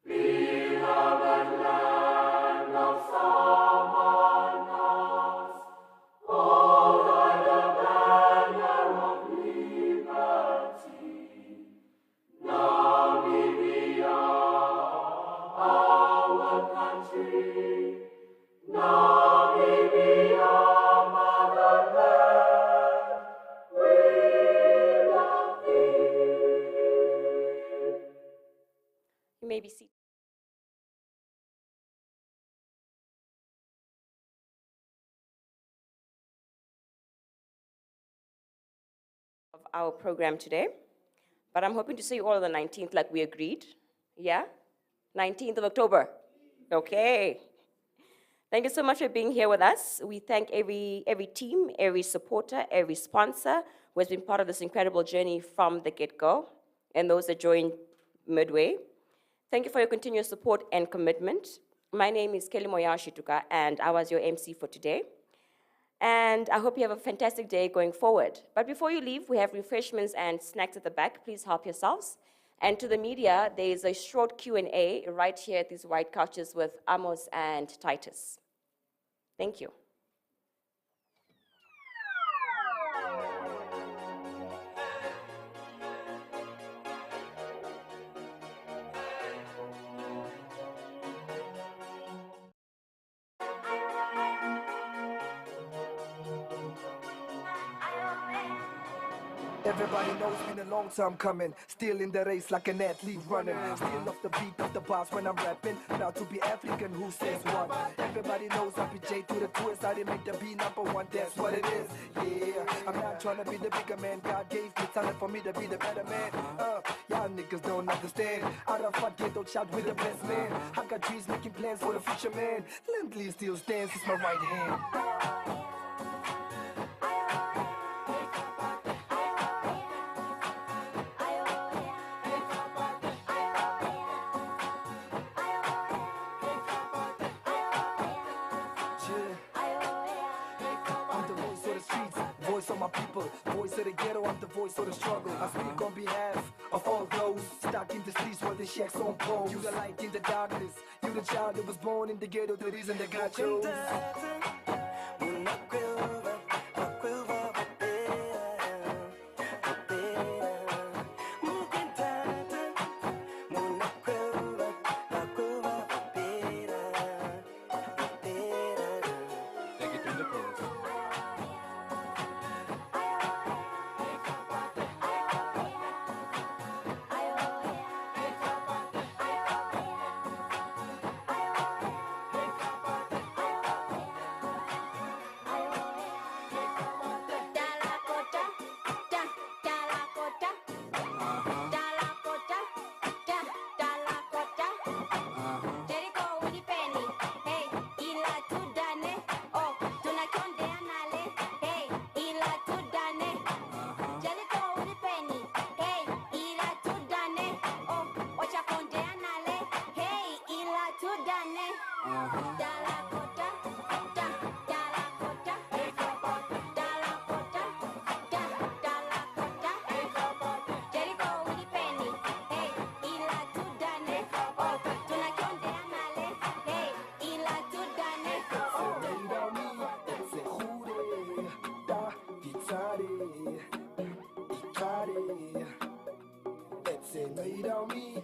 beloved land of savannas, hold high the banner of liberty. Namibia, our country, Namibia, motherland, we love thee. You may be seated. Of our program today, but I'm hoping to see you all on the 19th like we agreed. Yeah? 19th of October. Okay. Thank you so much for being here with us. We thank every team, every supporter, every sponsor who has been part of this incredible journey from the get-go, and those that joined midway. Thank you for your continuous support and commitment. My name is Kelly Moyashituka, and I was your MC for today. And I hope you have a fantastic day going forward. But before you leave, we have refreshments and snacks at the back. Please help yourselves. And to the media, there is a short Q&A right here at these white couches with Amos and Titus. Thank you. Everybody knows been a long time coming. Still in the race like an athlete running. Still off the beat of the bars when I'm rapping. Proud to be African, who says what? Everybody knows I be J to the twist. I didn't make the B #1, that's what it is. Yeah, I'm not trying to be the bigger man. God gave me talent for me to be the better man. Y'all niggas don't understand. Out of fun, get don't shout with the best man. I got dreams making plans for the future, man. Lindley still stands, it's my right hand. my people. Voice of the ghetto, I'm the voice of the struggle. I speak on behalf of all those stuck in the streets where the shacks on poles. You the light in the darkness, you the child that was born in the ghetto, the reason that God chose. Made on me.